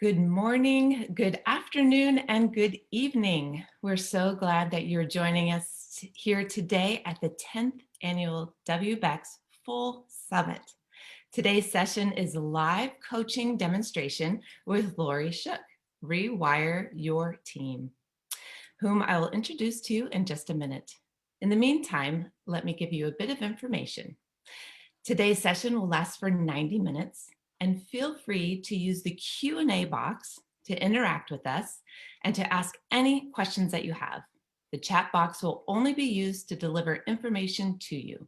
Good morning, good afternoon, and good evening. We're so glad that you're joining us here today at the 10th Annual WBEX Full Summit. Today's session is a live coaching demonstration with Lori Shook, Rewire Your Team, whom I will introduce to you in just a minute. In the meantime, let me give you a bit of information. Today's session will last for 90 minutes. And feel free to use the Q&A box to interact with us and to ask any questions that you have. The chat box will only be used to deliver information to you.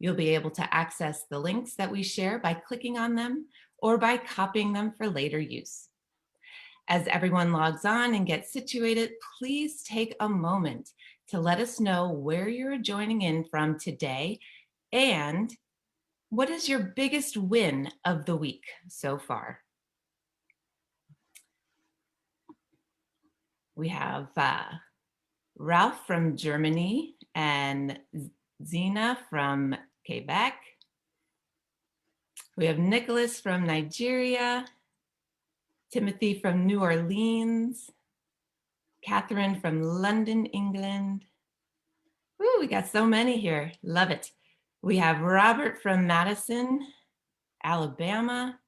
You'll be able to access the links that we share by clicking on them or by copying them for later use. As everyone logs on and gets situated, please take a moment to let us know where you're joining in from today and what is your biggest win of the week so far? We have Ralph from Germany and Zena from Quebec. We have Nicholas from Nigeria, Timothy from New Orleans, Catherine from London, England. Ooh, we got so many here. Love it. We have Robert from Madison, Alabama.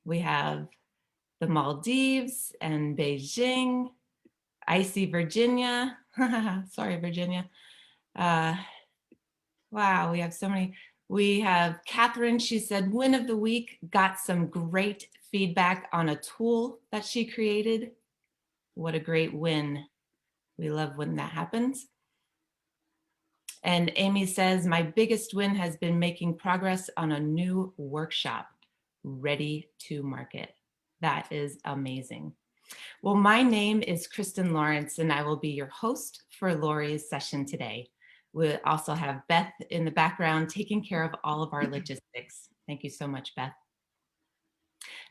We have the Maldives and Beijing, icy Virginia. Sorry, Virginia. Wow, we have so many. We have Catherine, she said, win of the week, got some great feedback on a tool that she created. What a great win. We love when that happens. And Amy says, my biggest win has been making progress on a new workshop, ready to market. That is amazing. Well, my name is Kristen Lawrence, and I will be your host for Lori's session today. We'll also have Beth in the background taking care of all of our logistics. Thank you so much, Beth.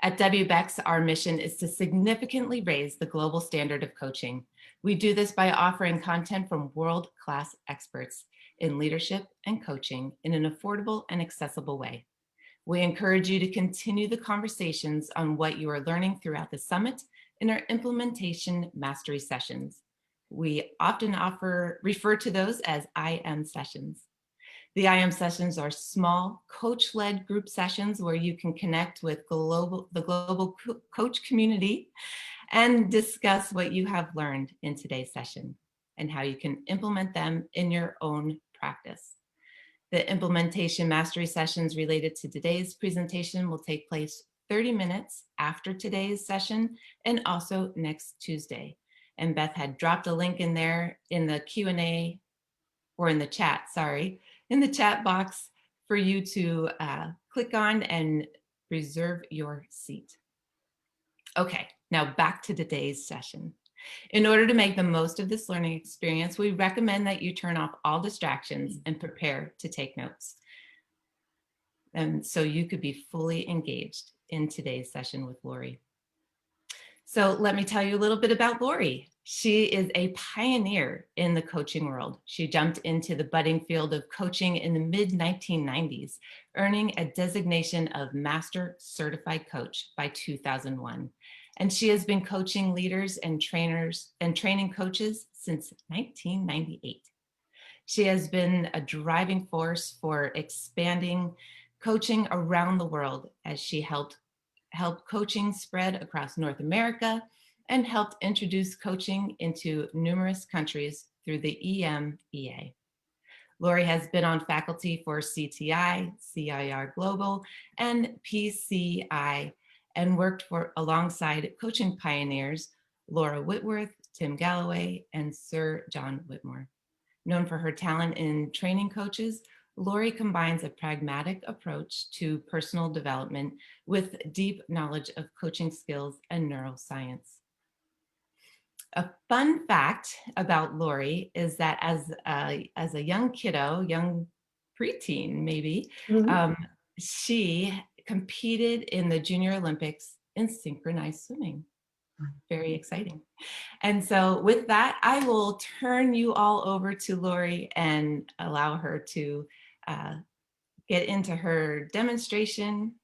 At WBEX, our mission is to significantly raise the global standard of coaching. We do this by offering content from world-class experts in leadership and coaching in an affordable and accessible way. We encourage you to continue the conversations on what you are learning throughout the summit in our implementation mastery sessions. We often refer to those as IM sessions. The IM sessions are small coach-led group sessions where you can connect with the global coach community and discuss what you have learned in today's session and how you can implement them in your own practice. The implementation mastery sessions related to today's presentation will take place 30 minutes after today's session and also next Tuesday. And Beth had dropped a link in there in the Q&A or in the chat, sorry, in the chat box for you to click on and reserve your seat. Okay, now back to today's session. In order to make the most of this learning experience, we recommend that you turn off all distractions and prepare to take notes. And so you could be fully engaged in today's session with Lori. So let me tell you a little bit about Lori. She is a pioneer in the coaching world. She jumped into the budding field of coaching in the mid-1990s, earning a designation of Master Certified Coach by 2001. And she has been coaching leaders and trainers and training coaches since 1998. She has been a driving force for expanding coaching around the world as she helped coaching spread across North America and helped introduce coaching into numerous countries through the EMEA. Lori has been on faculty for CTI, CIR Global, and PCI, and worked alongside coaching pioneers Laura Whitworth, Tim Galloway, and Sir John Whitmore. Known for her talent in training coaches, Lori combines a pragmatic approach to personal development with deep knowledge of coaching skills and neuroscience. A fun fact about Lori is that as a young kiddo, young preteen maybe, she competed in the Junior Olympics in synchronized swimming. Very exciting. And so with that, I will turn you all over to Lori and allow her to get into her demonstration.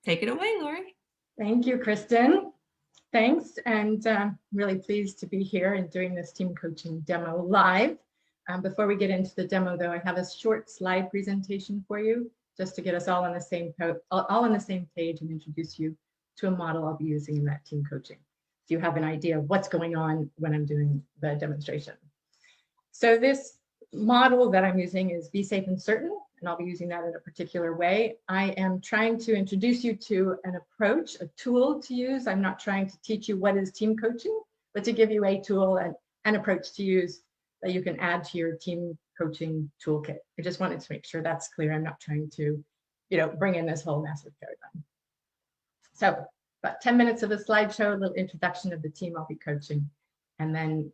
Take it away, Lori. Thank you, Kristen. Thanks, and really pleased to be here and doing this team coaching demo live. Before we get into the demo, though, I have a short slide presentation for you, just to get us all on the same page and introduce you to a model I'll be using in that team coaching, so you have an idea of what's going on when I'm doing the demonstration. So this model that I'm using is Be Safe and Certain, and I'll be using that in a particular way. I am trying to introduce you to an approach, a tool to use. I'm not trying to teach you what is team coaching, but to give you a tool and an approach to use that you can add to your team coaching toolkit. I just wanted to make sure that's clear. I'm not trying to, bring in this whole massive paradigm. So about 10 minutes of a slideshow, a little introduction of the team I'll be coaching, and then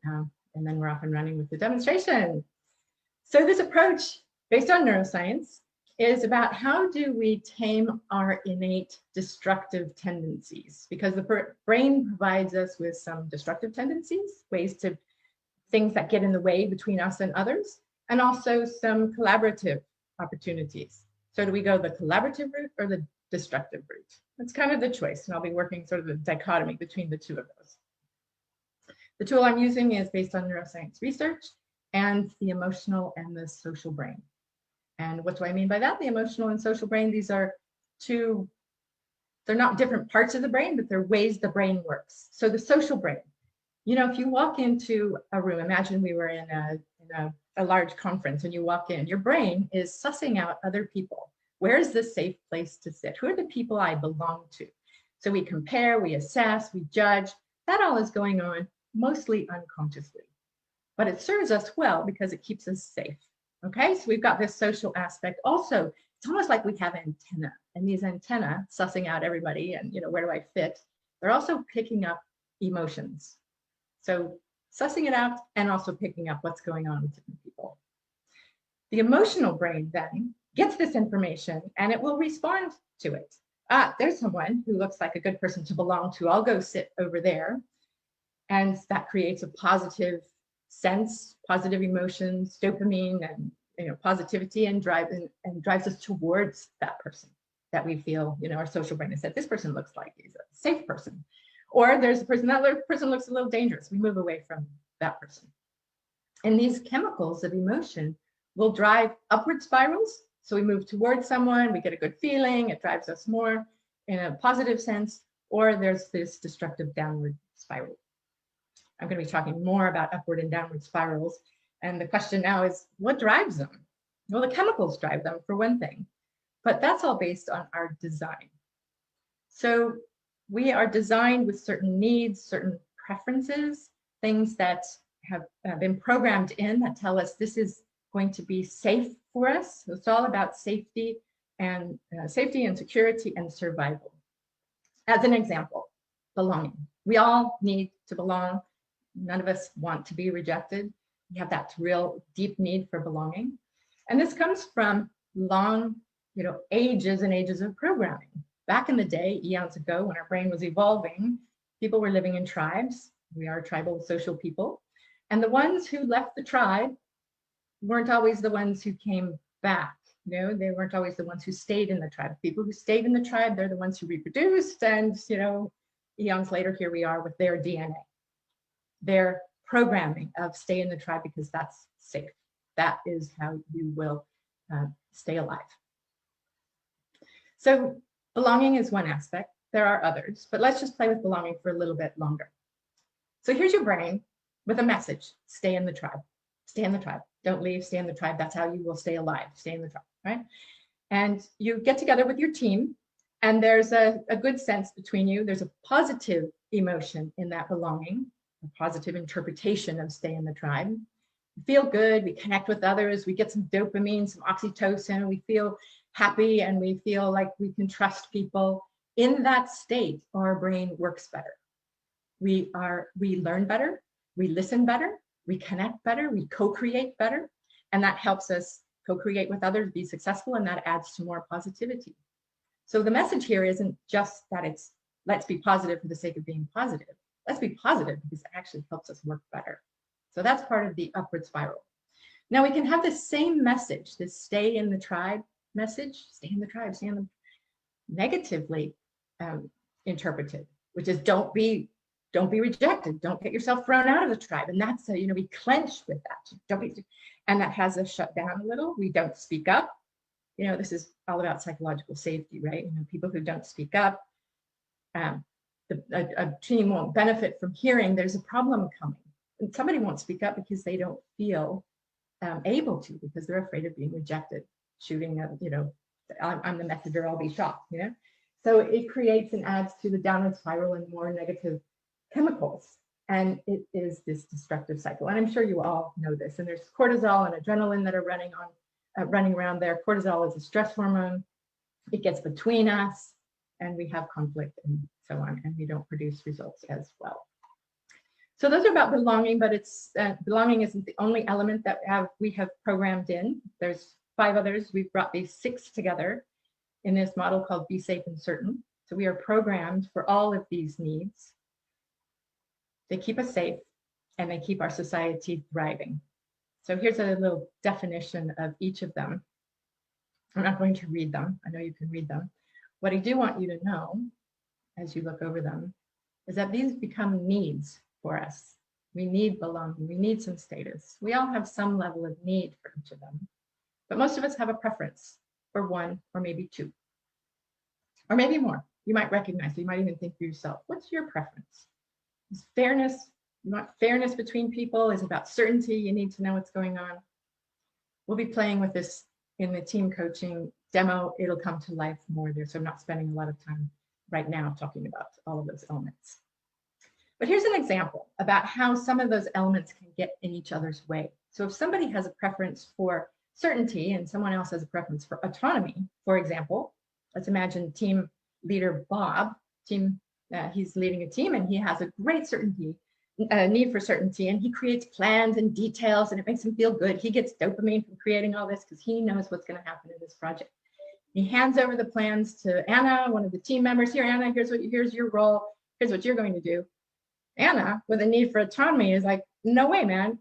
we're off and running with the demonstration. So this approach, based on neuroscience, is about how do we tame our innate destructive tendencies, because the brain provides us with some destructive tendencies, things that get in the way between us and others, and also some collaborative opportunities. So do we go the collaborative route or the destructive route? That's kind of the choice, and I'll be working sort of the dichotomy between the two of those. The tool I'm using is based on neuroscience research and the emotional and the social brain. And what do I mean by that? The emotional and social brain, these are they're not different parts of the brain, but they're ways the brain works. So the social brain, if you walk into a room, imagine we were in a large conference and you walk in, your brain is sussing out other people. Where's the safe place to sit? Who are the people I belong to? So we compare, we assess, we judge. That all is going on mostly unconsciously, but it serves us well because it keeps us safe. Okay, so we've got this social aspect. Also, it's almost like we have antenna, and these antenna sussing out everybody and where do I fit? They're also picking up emotions. So sussing it out and also picking up what's going on with different people. The emotional brain then gets this information and it will respond to it. There's someone who looks like a good person to belong to. I'll go sit over there. And that creates a positive sense, positive emotions, dopamine, and positivity, and drives us towards that person that we feel. Our social brain has said this person looks like he's a safe person, or there's a person that person looks a little dangerous. We move away from that person. And these chemicals of emotion will drive upward spirals. So we move towards someone, we get a good feeling, it drives us more in a positive sense, or there's this destructive downward spiral. I'm going to be talking more about upward and downward spirals. And the question now is, what drives them? Well, the chemicals drive them for one thing, but that's all based on our design. So we are designed with certain needs, certain preferences, things that have been programmed in that tell us this is going to be safe for us. So it's all about safety and security and survival. As an example, belonging. We all need to belong. None of us want to be rejected. We have that real deep need for belonging. And this comes from long, ages and ages of programming. Back in the day, eons ago, when our brain was evolving, people were living in tribes. We are tribal social people. And the ones who left the tribe weren't always the ones who came back. They weren't always the ones who stayed in the tribe. People who stayed in the tribe, they're the ones who reproduced. And, eons later, here we are with their DNA. Their programming of stay in the tribe because that's safe. That is how you will stay alive. So belonging is one aspect. There are others, but let's just play with belonging for a little bit longer. So here's your brain with a message: stay in the tribe. Stay in the tribe. Don't leave. Stay in the tribe. That's how you will stay alive. Stay in the tribe, right? And you get together with your team, and there's a good sense between you. There's a positive emotion in that belonging, a positive interpretation of stay in the tribe. We feel good, we connect with others, we get some dopamine, some oxytocin, we feel happy, and we feel like we can trust people. In that state, our brain works better. We learn better, we listen better, we connect better, we co-create better, and that helps us co-create with others, be successful, and that adds to more positivity. So the message here isn't just that it's let's be positive for the sake of being positive. Let's be positive because it actually helps us work better. So that's part of the upward spiral. Now we can have the same message, this stay in the tribe message, stay in the tribe, stay in the negatively, interpreted, which is don't be rejected, don't get yourself thrown out of the tribe. And that's a, we clench with that. Don't be, and that has us shut down a little. We don't speak up. This is all about psychological safety, right? People who don't speak up, a team won't benefit from hearing there's a problem coming. And somebody won't speak up because they don't feel able to, because they're afraid of being rejected, shooting at, I'm the messenger, I'll be shot, So it creates and adds to the downward spiral and more negative chemicals. And it is this destructive cycle. And I'm sure you all know this. And there's cortisol and adrenaline that are running around there. Cortisol is a stress hormone. It gets between us and we have conflict and so on, and we don't produce results as well. So those are about belonging, but it's belonging isn't the only element that we have programmed in. There's 5 others. We've brought these 6 together in this model called Be Safe and Certain. So we are programmed for all of these needs. They keep us safe and they keep our society thriving. So here's a little definition of each of them. I'm not going to read them. I know you can read them. What I do want you to know as you look over them is that these become needs for us. We need belonging. We need some status. We all have some level of need for each of them, but most of us have a preference for 1 or maybe 2, or maybe more. You might recognize, you might even think for yourself, what's your preference? Is fairness, you want fairness between people? Is about certainty? You need to know what's going on. We'll be playing with this in the team coaching demo. It'll come to life more there, so I'm not spending a lot of time right now talking about all of those elements. But here's an example about how some of those elements can get in each other's way. So if somebody has a preference for certainty and someone else has a preference for autonomy, for example, let's imagine team leader Bob, he's leading a team and he has a great need for certainty, and he creates plans and details and it makes him feel good. He gets dopamine from creating all this because he knows what's going to happen in this project. He hands over the plans to Anna, one of the team members. Here, Anna, here's your role. Here's what you're going to do. Anna, with a need for autonomy, is like, no way, man.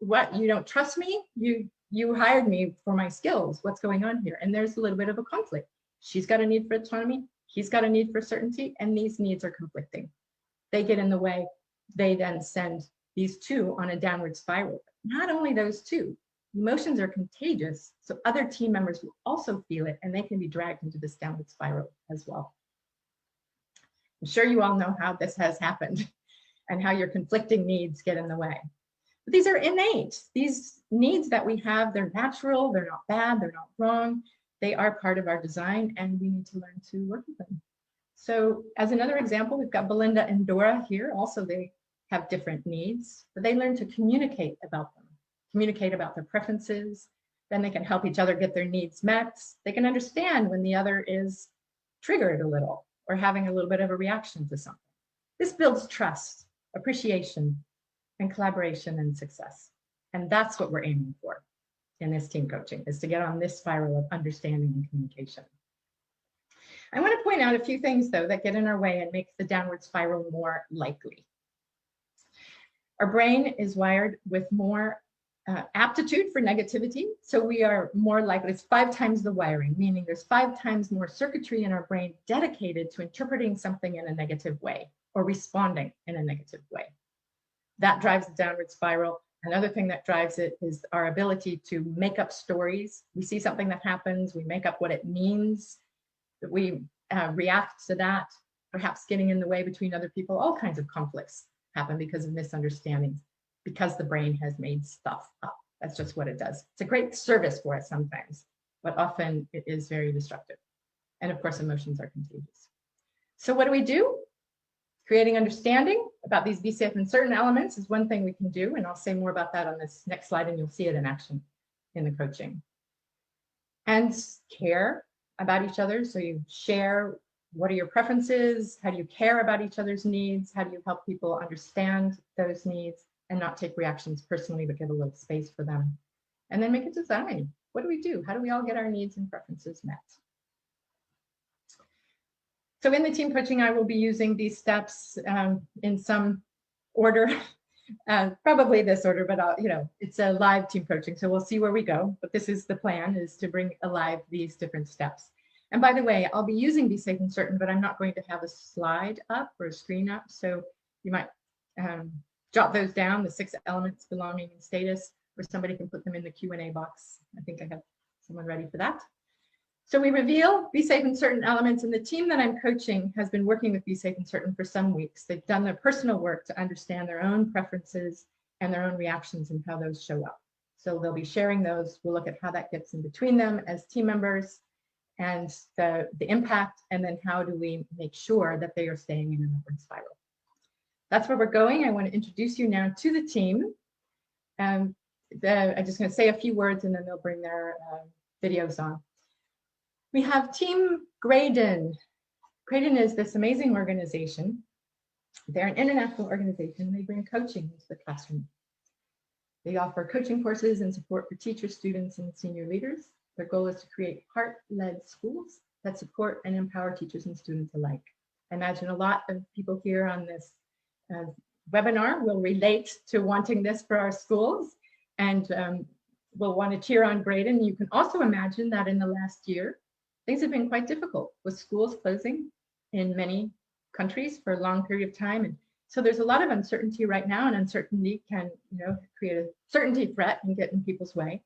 What, you don't trust me? You hired me for my skills. What's going on here? And there's a little bit of a conflict. She's got a need for autonomy. He's got a need for certainty, and these needs are conflicting. They get in the way. They then send these 2 on a downward spiral. Not only those 2, emotions are contagious, so other team members will also feel it, and they can be dragged into this downward spiral as well. I'm sure you all know how this has happened and how your conflicting needs get in the way. But these are innate. These needs that we have, they're natural, they're not bad, they're not wrong. They are part of our design, and we need to learn to work with them. So as another example, we've got Belinda and Dora here. Also, they have different needs, but they learn to communicate about them, communicate about their preferences. Then they can help each other get their needs met. They can understand when the other is triggered a little or having a little bit of a reaction to something. This builds trust, appreciation, and collaboration and success. And that's what we're aiming for in this team coaching, is to get on this spiral of understanding and communication. I want to point out a few things, though, that get in our way and make the downward spiral more likely. Our brain is wired with more aptitude for negativity. So we are more likely, it's 5 times the wiring, meaning there's 5 times more circuitry in our brain dedicated to interpreting something in a negative way or responding in a negative way. That drives the downward spiral. Another thing that drives it is our ability to make up stories. We see something that happens, we make up what it means, we react to that, perhaps getting in the way between other people. All kinds of conflicts happen because of misunderstandings, because the brain has made stuff up. That's just what it does. It's a great service for us sometimes, but often it is very destructive. And of course, emotions are contagious. So what do? Creating understanding about these Be Safe and Certain elements is one thing we can do, and I'll say more about that on this next slide, and you'll see it in action in the coaching. And care about each other. So you share, what are your preferences? How do you care about each other's needs? How do you help people understand those needs and not take reactions personally, but give a little space for them? And then make a design. What do? How do we all get our needs and preferences met? So in the team coaching, I will be using these steps in some order, probably this order, but it's a live team coaching, so we'll see where we go. But this is the plan, is to bring alive these different steps. And by the way, I'll be using Be Safe and Certain, but I'm not going to have a slide up or a screen up. So you might jot those down, the 6 elements, belonging and status, or somebody can put them in the Q&A box. I think I have someone ready for that. So we reveal Be Safe and Certain elements, and the team that I'm coaching has been working with Be Safe and Certain for some weeks. They've done their personal work to understand their own preferences and their own reactions and how those show up. So they'll be sharing those. We'll look at how that gets in between them as team members and the impact, and then how do we make sure that they are staying in an upward spiral. That's where we're going. I want to introduce you now to the team. I'm just going to say a few words and then they'll bring their videos on. We have Team Graydon. Graydon is this amazing organization. They're an international organization. They bring coaching into the classroom. They offer coaching courses and support for teachers, students, and senior leaders. Their goal is to create heart-led schools that support and empower teachers and students alike. I imagine a lot of people here on this webinar will relate to wanting this for our schools, and will want to cheer on Graydon. You can also imagine that in the last year, things have been quite difficult with schools closing in many countries for a long period of time. And so there's a lot of uncertainty right now, and uncertainty can, create a certainty threat and get in people's way.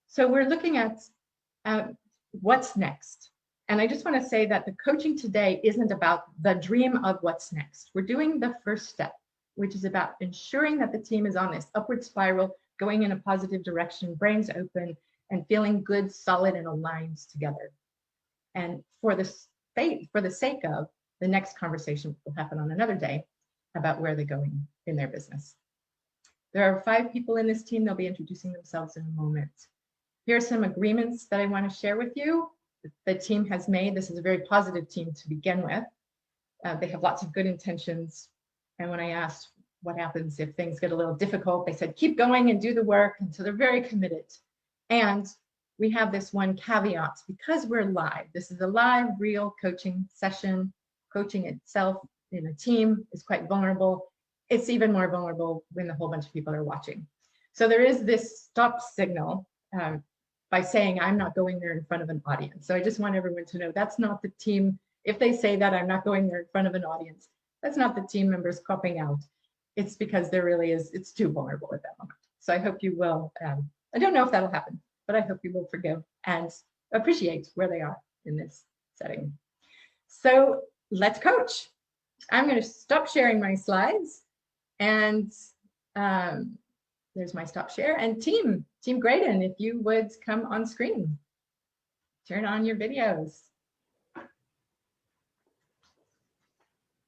So we're looking at what's next. And I just want to say that the coaching today isn't about the dream of what's next. We're doing the first step, which is about ensuring that the team is on this upward spiral, going in a positive direction, brains open, and feeling good, solid, and aligned together. And for the sake of the next conversation will happen on another day about where they're going in their business. There are 5 people in this team. They'll be introducing themselves in a moment. Here are some agreements that I want to share with you. The team has made. This is a very positive team to begin with. They have lots of good intentions. And when I asked what happens if things get a little difficult, they said, keep going and do the work. And so they're very committed. And we have this one caveat, because we're live. This is a live, real coaching session. Coaching itself in a team is quite vulnerable. It's even more vulnerable when a whole bunch of people are watching. So there is this stop signal by saying, I'm not going there in front of an audience. So I just want everyone to know that's not the team. If they say that I'm not going there in front of an audience, that's not the team members copping out. It's because there really is, it's too vulnerable at that moment. So I hope you will, I don't know if that'll happen, but I hope you will forgive and appreciate where they are in this setting. So let's coach. I'm going to stop sharing my slides, and there's my stop share. And Team Graydon, if you would come on screen, turn on your videos.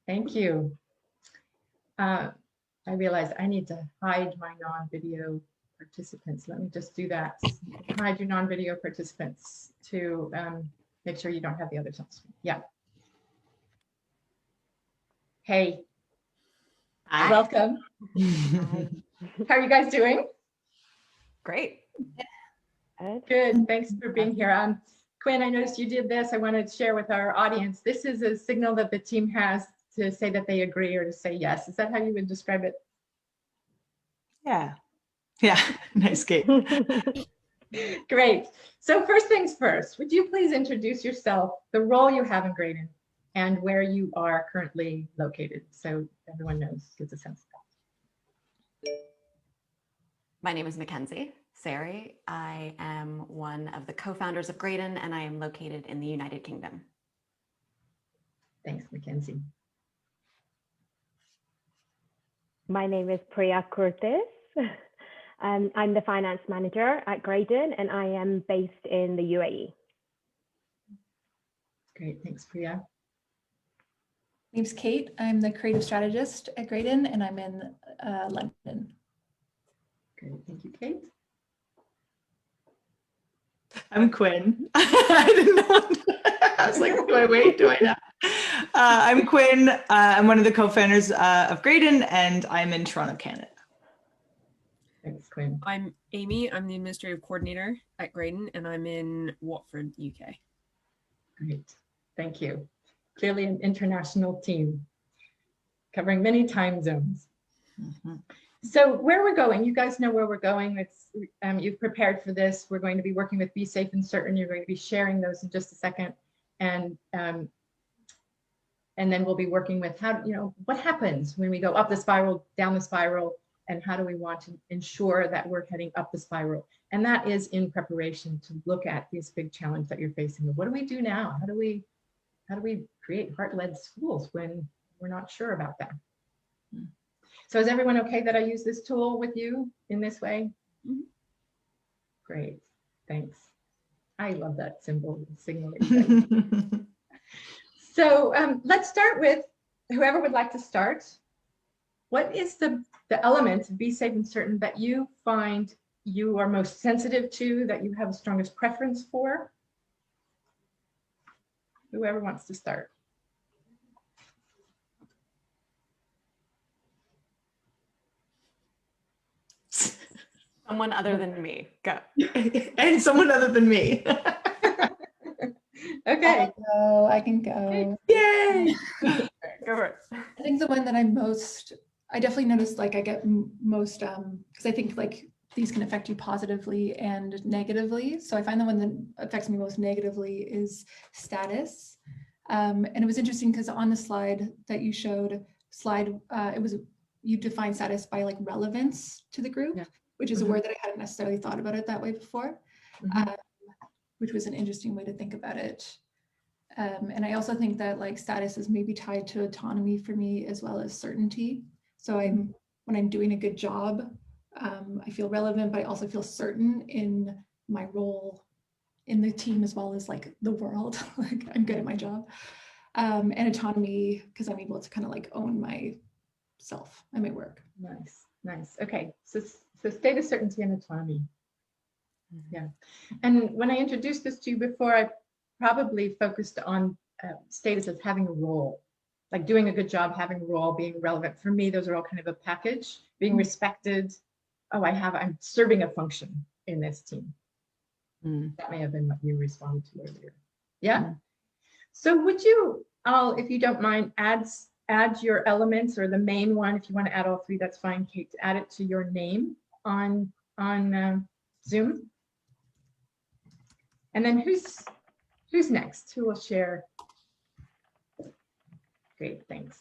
Thank you. I realize I need to hide my non-video participants. Let me just do that. Hide your non-video participants to make sure you don't have the others on screen. Yeah. Hey. Hi. Welcome. Hi. How are you guys doing? Great. Good. Thanks for being here. Quinn, I noticed you did this. I wanted to share with our audience. This is a signal that the team has to say that they agree or to say yes. Is that how you would describe it? Yeah. Yeah. Nice, Kate. Great. So first things first, would you please introduce yourself, the role you have in Graydon, and where you are currently located, so everyone knows, gets a sense of that. My name is Mackenzie Sari. I am one of the co-founders of Graydon, and I am located in the United Kingdom. Thanks, Mackenzie. My name is Priya Curtis. I'm the finance manager at Graydon, and I am based in the UAE. Great, thanks, Priya. My name's Kate. I'm the creative strategist at Graydon, and I'm in London. Great, thank you, Kate. I'm Quinn. I didn't know. I was like, do I wait? Do I not? I'm Quinn. I'm one of the co-founders of Graydon, and I'm in Toronto, Canada. Thanks, Quinn. I'm Amy. I'm the administrative coordinator at Graydon, and I'm in Watford, UK. Great, thank you. Clearly an international team covering many time zones. Mm-hmm. So where we're going, you guys know where we're going. It's, you've prepared for this. We're going to be working with Be Safe and Certain. You're going to be sharing those in just a second. and then we'll be working with how, what happens when we go up the spiral, down the spiral, and how do we want to ensure that we're heading up the spiral? And that is in preparation to look at this big challenge that you're facing. What do we do now? How do we create heart-led schools when we're not sure about that? So is everyone okay that I use this tool with you in this way? Mhm. Great, thanks. I love that symbol, signaling. So let's start with whoever would like to start. What is the element of be safe and certain that you find you are most sensitive to, that you have the strongest preference for? Whoever wants to start. Someone other than me, go. And someone other than me. Okay. I can go. Yay! Go for it. I think the one that I definitely noticed, like I get most, because I think like these can affect you positively and negatively. So I find the one that affects me most negatively is status. And it was interesting because on the slide that you showed, you define status by like relevance to the group, Yeah. which is a word that I hadn't necessarily thought about it that way before, which was an interesting way to think about it. And I also think that like status is maybe tied to autonomy for me as well as certainty. So when I'm doing a good job, I feel relevant, but I also feel certain in my role in the team as well as like the world. Like I'm good at my job. And autonomy, because I'm able to kind of like own myself and my work. Nice, nice. Okay, so status, certainty, and autonomy. Yeah, and when I introduced this to you before, I probably focused on status as having a role, like doing a good job, having a role, being relevant. For me, those are all kind of a package. Being respected. Oh, I'm serving a function in this team. That may have been what you responded to earlier. Yeah. So would you all, if you don't mind, add your elements, or the main one, if you want to add all three, that's fine, Kate, to add it to your name on Zoom. And then who's next? Who will share? Great, thanks.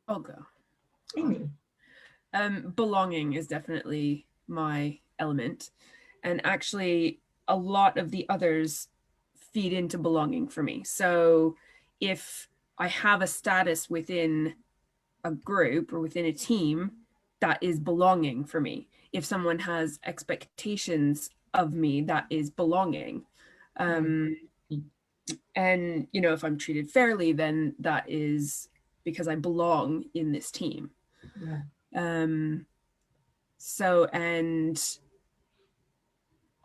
I'll go. Amy. Belonging is definitely my element. And actually, a lot of the others feed into belonging for me. So if I have a status within a group or within a team, that is belonging for me. If someone has expectations of me, that is belonging. And, if I'm treated fairly, then that is because I belong in this team. Yeah. So, and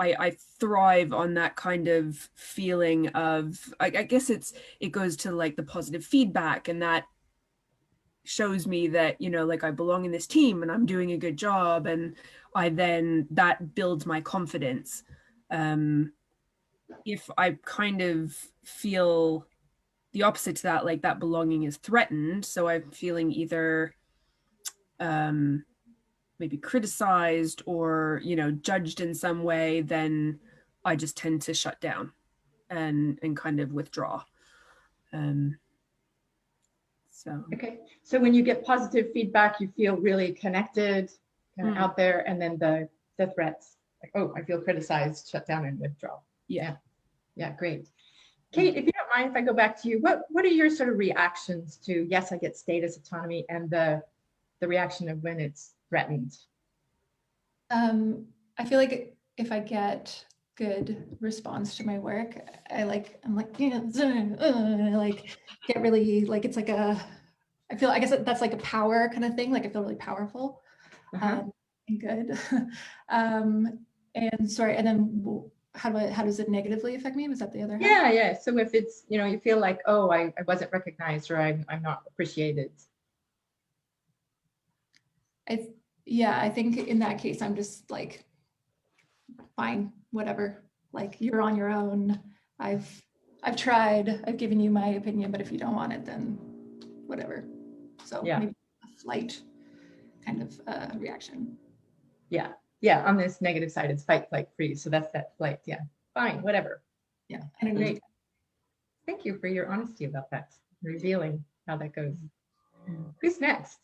I thrive on that kind of feeling of, I guess it goes to like the positive feedback, and that shows me that, like I belong in this team and I'm doing a good job, and that builds my confidence. If I kind of feel the opposite to that, like that belonging is threatened, so I'm feeling either maybe criticized or judged in some way, then I just tend to shut down and kind of withdraw. So Okay, so when you get positive feedback, you feel really connected, kind of out there, and then the threats, like, oh, I feel criticized, shut down and withdraw. Yeah, great. Kate, if you don't mind, if I go back to you, what are your sort of reactions to, yes, I get status, autonomy, and the reaction of when it's threatened? I feel like if I get good response to my work, I'm like, get really, like, it's like I guess that's like a power kind of thing. Like I feel really powerful and good. And sorry, and then how does it negatively affect me? Was that the other half? Yeah. So if it's, you feel like, oh, I wasn't recognized, or I'm not appreciated. I think in that case, I'm just like, fine, whatever. Like you're on your own. I've tried, I've given you my opinion, but if you don't want it, then whatever. So maybe a flight kind of reaction. Yeah. On this negative side, it's fight, flight, freeze. So that's that flight. Yeah. Fine, whatever. Yeah. I agree. Great. Thank you for your honesty about that, revealing how that goes. Who's next?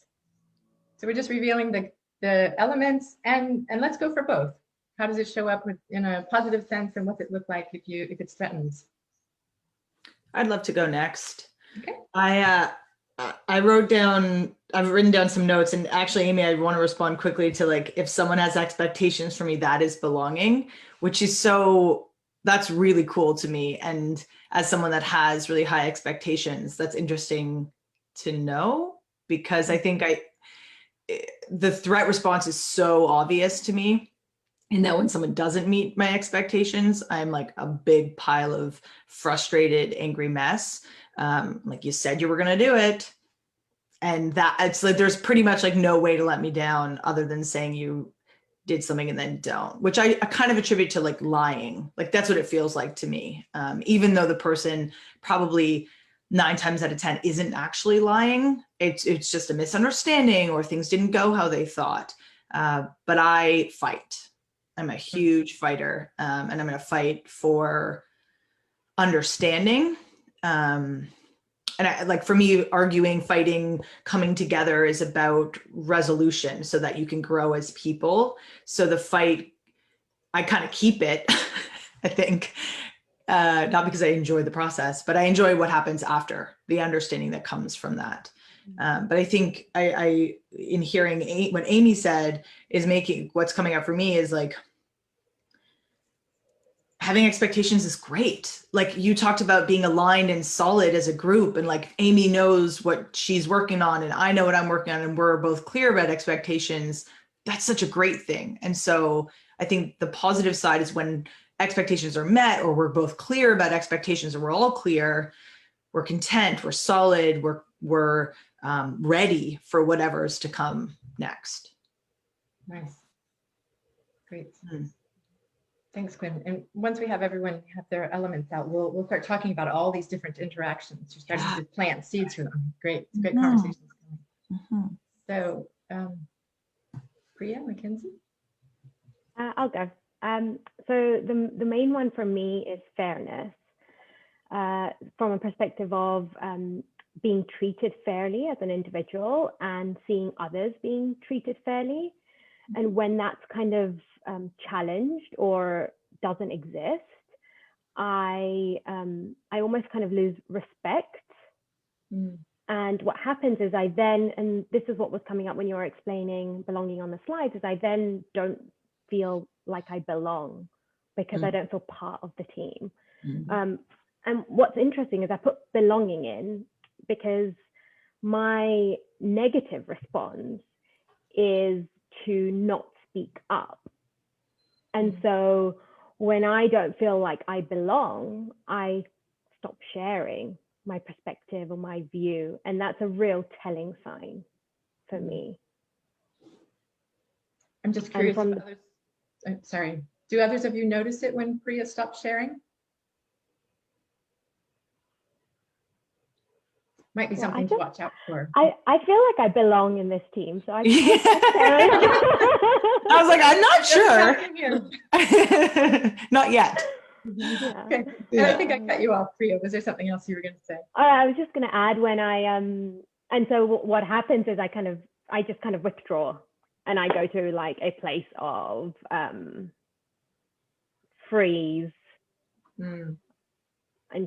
So we're just revealing the elements, and let's go for both. How does it show up in a positive sense, and what's it look like if it's threatens? I'd love to go next. Okay. I've written down some notes, and actually, Amy, I want to respond quickly to like, if someone has expectations for me, that is belonging, which is that's really cool to me. And as someone that has really high expectations, that's interesting to know, because I think the threat response is so obvious to me. And that when someone doesn't meet my expectations, I'm like a big pile of frustrated, angry mess. Like, you said you were going to do it. And that it's like, there's pretty much like no way to let me down other than saying you did something and then don't, which I kind of attribute to like lying. Like, that's what it feels like to me. Even though the person probably 9 times out of 10 isn't actually lying. It's just a misunderstanding, or things didn't go how they thought. But I fight. I'm a huge fighter, and I'm going to fight for understanding. And for me, arguing, fighting, coming together is about resolution so that you can grow as people. So the fight, I kind of keep it, I think, not because I enjoy the process, but I enjoy what happens after, the understanding that comes from that. But I think I in hearing what Amy said is making what's coming up for me is like, having expectations is great. Like, you talked about being aligned and solid as a group, and like Amy knows what she's working on and I know what I'm working on, and we're both clear about expectations. That's such a great thing. And so I think the positive side is when expectations are met, or we're both clear about expectations, and we're all clear, we're content, we're solid, we're ready for whatever's to come next. Nice. Great. Thanks, Quinn. And once we have everyone have their elements out, we'll start talking about all these different interactions. You're starting to plant seeds for them. Great conversations. So, Priya, Mackenzie? I'll go. So the main one for me is fairness, from a perspective of being treated fairly as an individual and seeing others being treated fairly. And when that's kind of challenged or doesn't exist, I almost kind of lose respect. And what happens is I then, and this is what was coming up when you were explaining belonging on the slides, is I then don't feel like I belong because I don't feel part of the team. And what's interesting is I put belonging in because my negative response is to not speak up. And so when I don't feel like I belong, I stop sharing my perspective or my view. And that's a real telling sign for me. I'm just curious if others, sorry, do others of you notice it when Priya stops sharing? Might be something to watch out for. I feel like I belong in this team, so I I was like, I'm not sure. Not yet. Yeah. Okay. And I think I cut you off, Priya. Was there something else you were going to say? I was just going to add when and so what happens is I just kind of withdraw, and I go to like a place of freeze and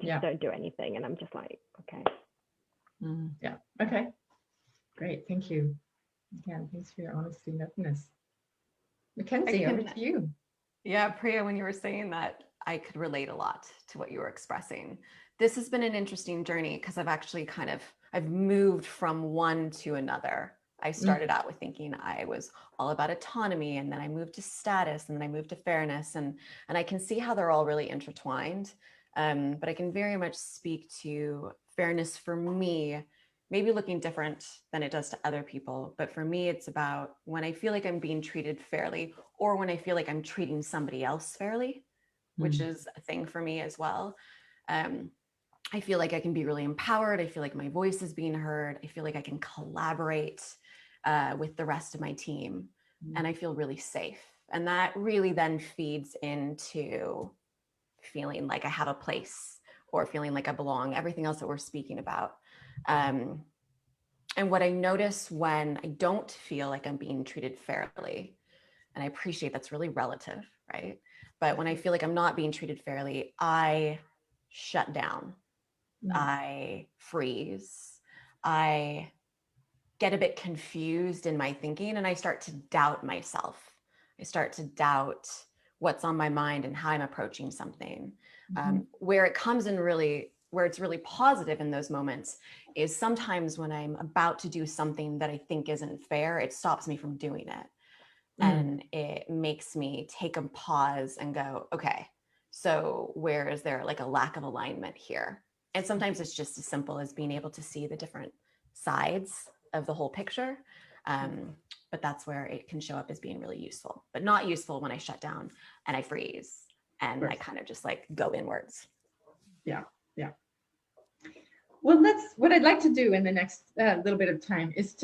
just don't do anything, and I'm just like, okay. Yeah. Okay. Great. Thank you. Again, thanks for your honesty and openness. Mackenzie, over to you. Yeah, Priya, when you were saying that, I could relate a lot to what you were expressing. This has been an interesting journey because I've moved from one to another. I started out with thinking I was all about autonomy, and then I moved to status, and then I moved to fairness, and I can see how they're all really intertwined. But I can very much speak to fairness for me, maybe looking different than it does to other people. But for me, it's about when I feel like I'm being treated fairly, or when I feel like I'm treating somebody else fairly, which is a thing for me as well. I feel like I can be really empowered. I feel like my voice is being heard. I feel like I can collaborate with the rest of my team, and I feel really safe. And that really then feeds into feeling like I have a place or feeling like I belong, everything else that we're speaking about. And what I notice when I don't feel like I'm being treated fairly, and I appreciate that's really relative, right? But when I feel like I'm not being treated fairly, I shut down. I freeze. I get a bit confused in my thinking, and I start to doubt myself. I start to doubt what's on my mind and how I'm approaching something. Where it comes in really, where it's really positive in those moments is sometimes when I'm about to do something that I think isn't fair, it stops me from doing it. And it makes me take a pause and go, okay, so where is there like a lack of alignment here? And sometimes it's just as simple as being able to see the different sides of the whole picture. But that's where it can show up as being really useful, but not useful when I shut down and I freeze and I kind of just like go inwards. Yeah. Well, what I'd like to do in the next little bit of time is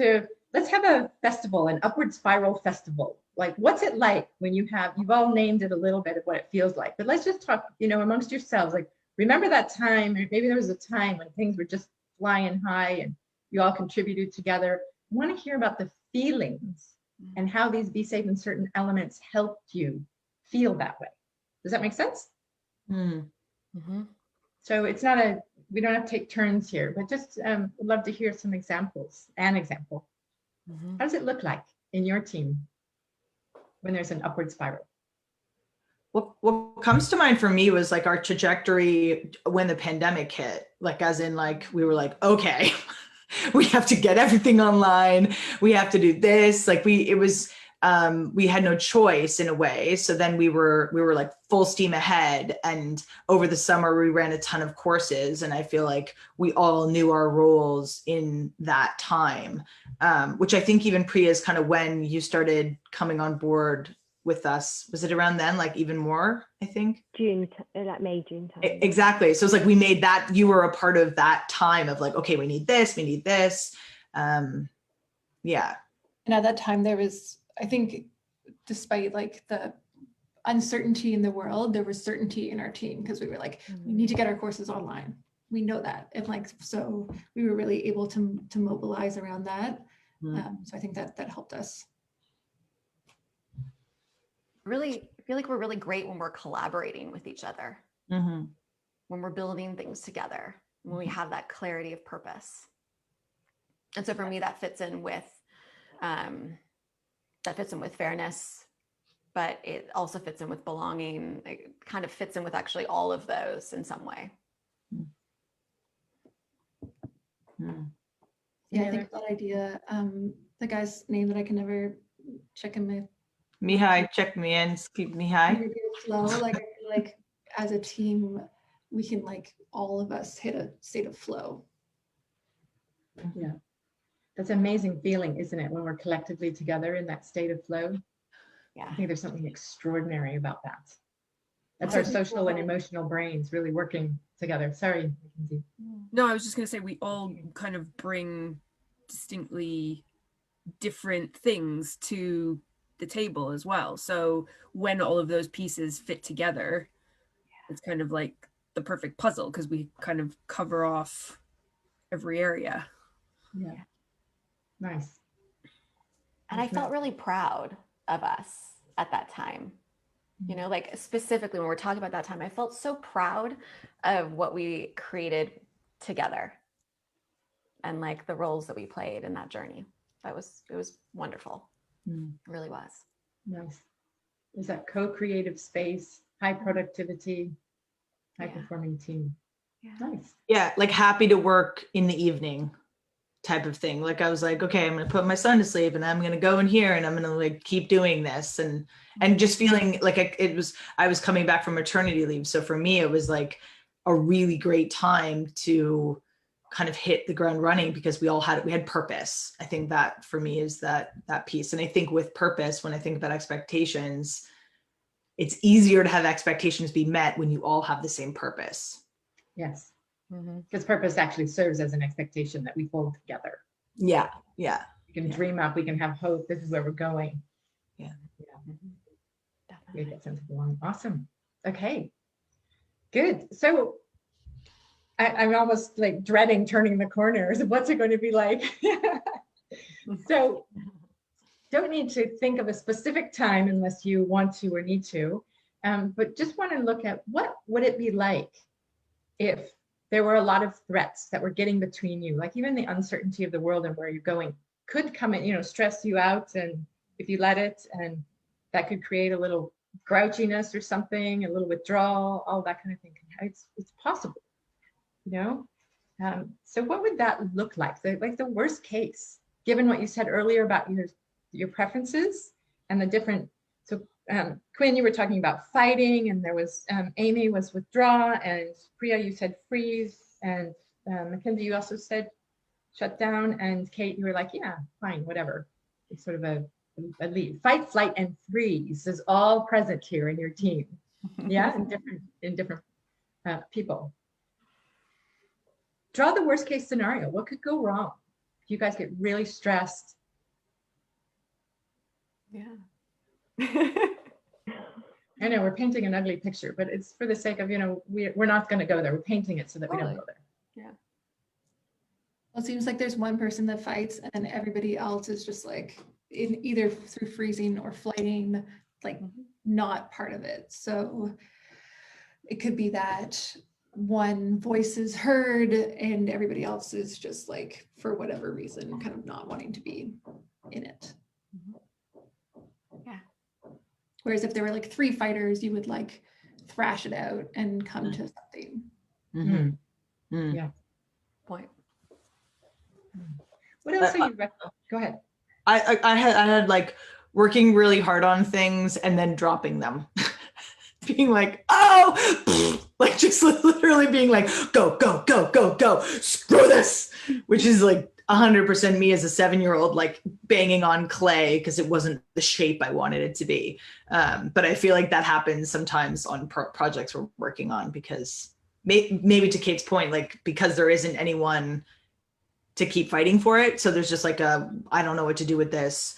let's have a festival, an upward spiral festival. Like, what's it like when you've all named it a little bit of what it feels like, but let's just talk, amongst yourselves, like, remember that time, or maybe there was a time when things were just flying high and you all contributed together. I want to hear about the feelings and how these Be Safe and certain elements helped you feel that way. Does that make sense? So it's not we don't have to take turns here, but just would love to hear some examples. An example. How does it look like in your team when there's an upward spiral? What comes to mind for me was like our trajectory when the pandemic hit, like as in like, we were like, okay, we have to get everything online. We have to do this. Like we had no choice in a way. So then we were like full steam ahead. And over the summer, we ran a ton of courses. And I feel like we all knew our roles in that time, which I think even Priya is kind of when you started coming on board with us. Was it around then, like even more, I think? Like May, June time. Exactly. So it's like we made that, you were a part of that time of like, okay, we need this. Yeah. And at that time there was, I think, despite like the uncertainty in the world, there was certainty in our team because we were like, we need to get our courses online. We know that. And like, so we were really able to mobilize around that. So I think that helped us. Really, I feel like we're really great when we're collaborating with each other, when we're building things together, when we have that clarity of purpose. And so for me, that fits in with fairness, but it also fits in with belonging. It kind of fits in with actually all of those in some way. Yeah, I think that idea, the guy's name that I can never check in my Mihai, check me in, keep Mihai. Flow, like I feel like as a team, we can like all of us hit a state of flow. Yeah, that's an amazing feeling, isn't it? When we're collectively together in that state of flow. Yeah, I think there's something extraordinary about that. That's our social and emotional brains really working together. Sorry, Mackenzie. No, I was just going to say we all kind of bring distinctly different things to the table as well. So when all of those pieces fit together, it's kind of like the perfect puzzle because we kind of cover off every area. Yeah. Nice. And I felt really proud of us at that time. Like specifically when we're talking about that time, I felt so proud of what we created together and like the roles that we played in that journey. It was wonderful. It really was. Nice. Is that co-creative space, high productivity, high performing team. Nice. Yeah, like happy to work in the evening type of thing. Like I was like, okay, I'm gonna put my son to sleep and I'm gonna go in here and I'm gonna like keep doing this and just feeling like I was coming back from maternity leave. So for me, it was like a really great time to kind of hit the ground running because we had purpose. I think that for me is that piece. And I think with purpose, when I think about expectations, it's easier to have expectations be met when you all have the same purpose. Yes. Because purpose actually serves as an expectation that we hold together. Yeah. We can dream up, we can have hope. This is where we're going. Yeah. We get sense of belonging. Awesome. Okay. Good. So I'm almost like dreading turning the corners. What's it going to be like? So don't need to think of a specific time unless you want to or need to, but just want to look at what would it be like if there were a lot of threats that were getting between you, like even the uncertainty of the world and where you're going could come in, stress you out, and if you let it, and that could create a little grouchiness or something, a little withdrawal, all that kind of thing. It's possible, so what would that look like? The worst case, given what you said earlier about your preferences and the different. So Quinn, you were talking about fighting, and there was Amy was withdraw, and Priya, you said freeze, and Mackenzie, you also said shut down, and Kate, you were like, yeah, fine, whatever. It's sort of a lead. Fight, flight, and freeze is all present here in your team. Yeah, in different people. Draw the worst case scenario. What could go wrong if you guys get really stressed? Yeah. I know we're painting an ugly picture, but it's for the sake of, we're not going to go there. We're painting it so that we don't go there. Yeah. Well, it seems like there's one person that fights and everybody else is just like in either through freezing or flighting, like not part of it. So it could be that one voice is heard and everybody else is just like, for whatever reason, kind of not wanting to be in it. Yeah. Whereas if there were like 3 fighters, you would like thrash it out and come to something. Mm-hmm. Mm. Yeah. Point. What else are you? Go ahead. I had like working really hard on things and then dropping them. Being like, oh, like just literally being like, go, go, go, go, go, screw this, which is like 100% me as a 7-year-old, like banging on clay because it wasn't the shape I wanted it to be. But I feel like that happens sometimes on projects we're working on, because maybe to Kate's point, like because there isn't anyone to keep fighting for it. So there's just like I don't know what to do with this.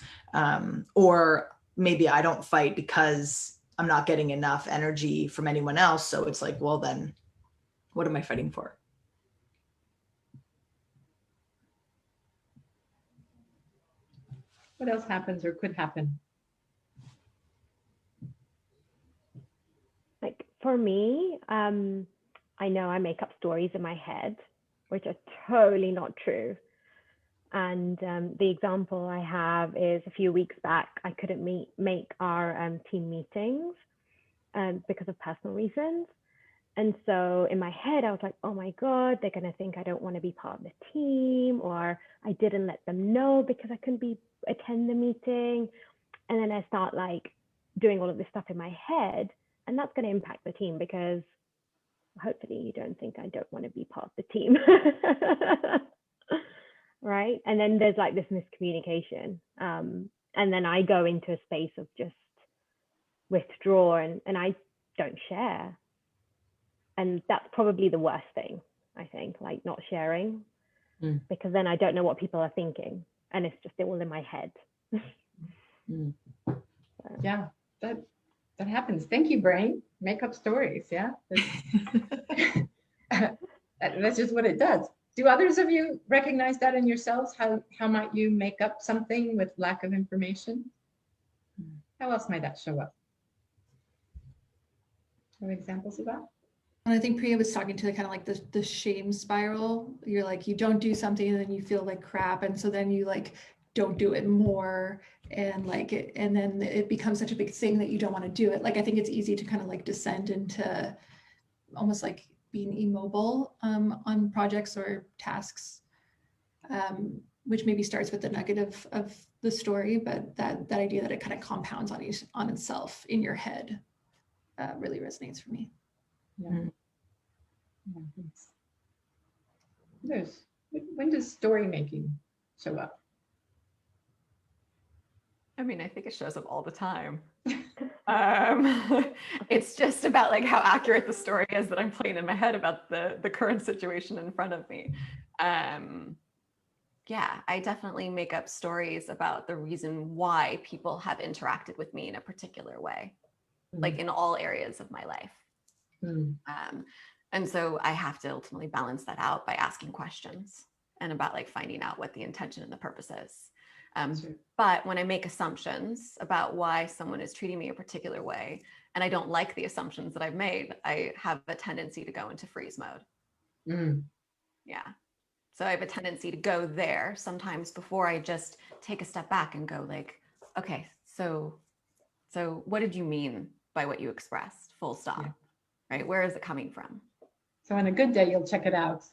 Or maybe I don't fight because I'm not getting enough energy from anyone else. So it's like, well, then what am I fighting for? What else happens or could happen? Like for me, I know I make up stories in my head, which are totally not true. And the example I have is a few weeks back, I couldn't make our team meetings because of personal reasons. And so in my head, I was like, oh my God, they're going to think I don't want to be part of the team, or I didn't let them know because I couldn't attend the meeting. And then I start like doing all of this stuff in my head, and that's going to impact the team, because hopefully you don't think I don't want to be part of the team. Right. And then there's like this miscommunication. And then I go into a space of just withdraw, and I don't share. And that's probably the worst thing, I think, like not sharing, because then I don't know what people are thinking, and it's just all in my head. So. Yeah, that happens. Thank you, brain. Make up stories. Yeah. That's just what it does. Do others of you recognize that in yourselves? How might you make up something with lack of information? How else might that show up? Have examples of that? And I think Priya was talking to kind of like the shame spiral. You're like, you don't do something and then you feel like crap. And so then you like don't do it more, and like it, and then it becomes such a big thing that you don't want to do it. Like I think it's easy to kind of like descend into almost like being immobile on projects or tasks, which maybe starts with the negative of the story, but that idea that it kind of compounds on itself in your head really resonates for me. Yeah. When does story making show up? I mean, I think it shows up all the time. It's just about like how accurate the story is that I'm playing in my head about the current situation in front of me. Yeah, I definitely make up stories about the reason why people have interacted with me in a particular way, like in all areas of my life. And so I have to ultimately balance that out by asking questions and about like finding out what the intention and the purpose is. Sure. But when I make assumptions about why someone is treating me a particular way, and I don't like the assumptions that I've made, I have a tendency to go into freeze mode. Mm. Yeah. So I have a tendency to go there sometimes before I just take a step back and go like, okay, so what did you mean by what you expressed? Full stop. Yeah. Right? Where is it coming from? So on a good day, you'll check it out.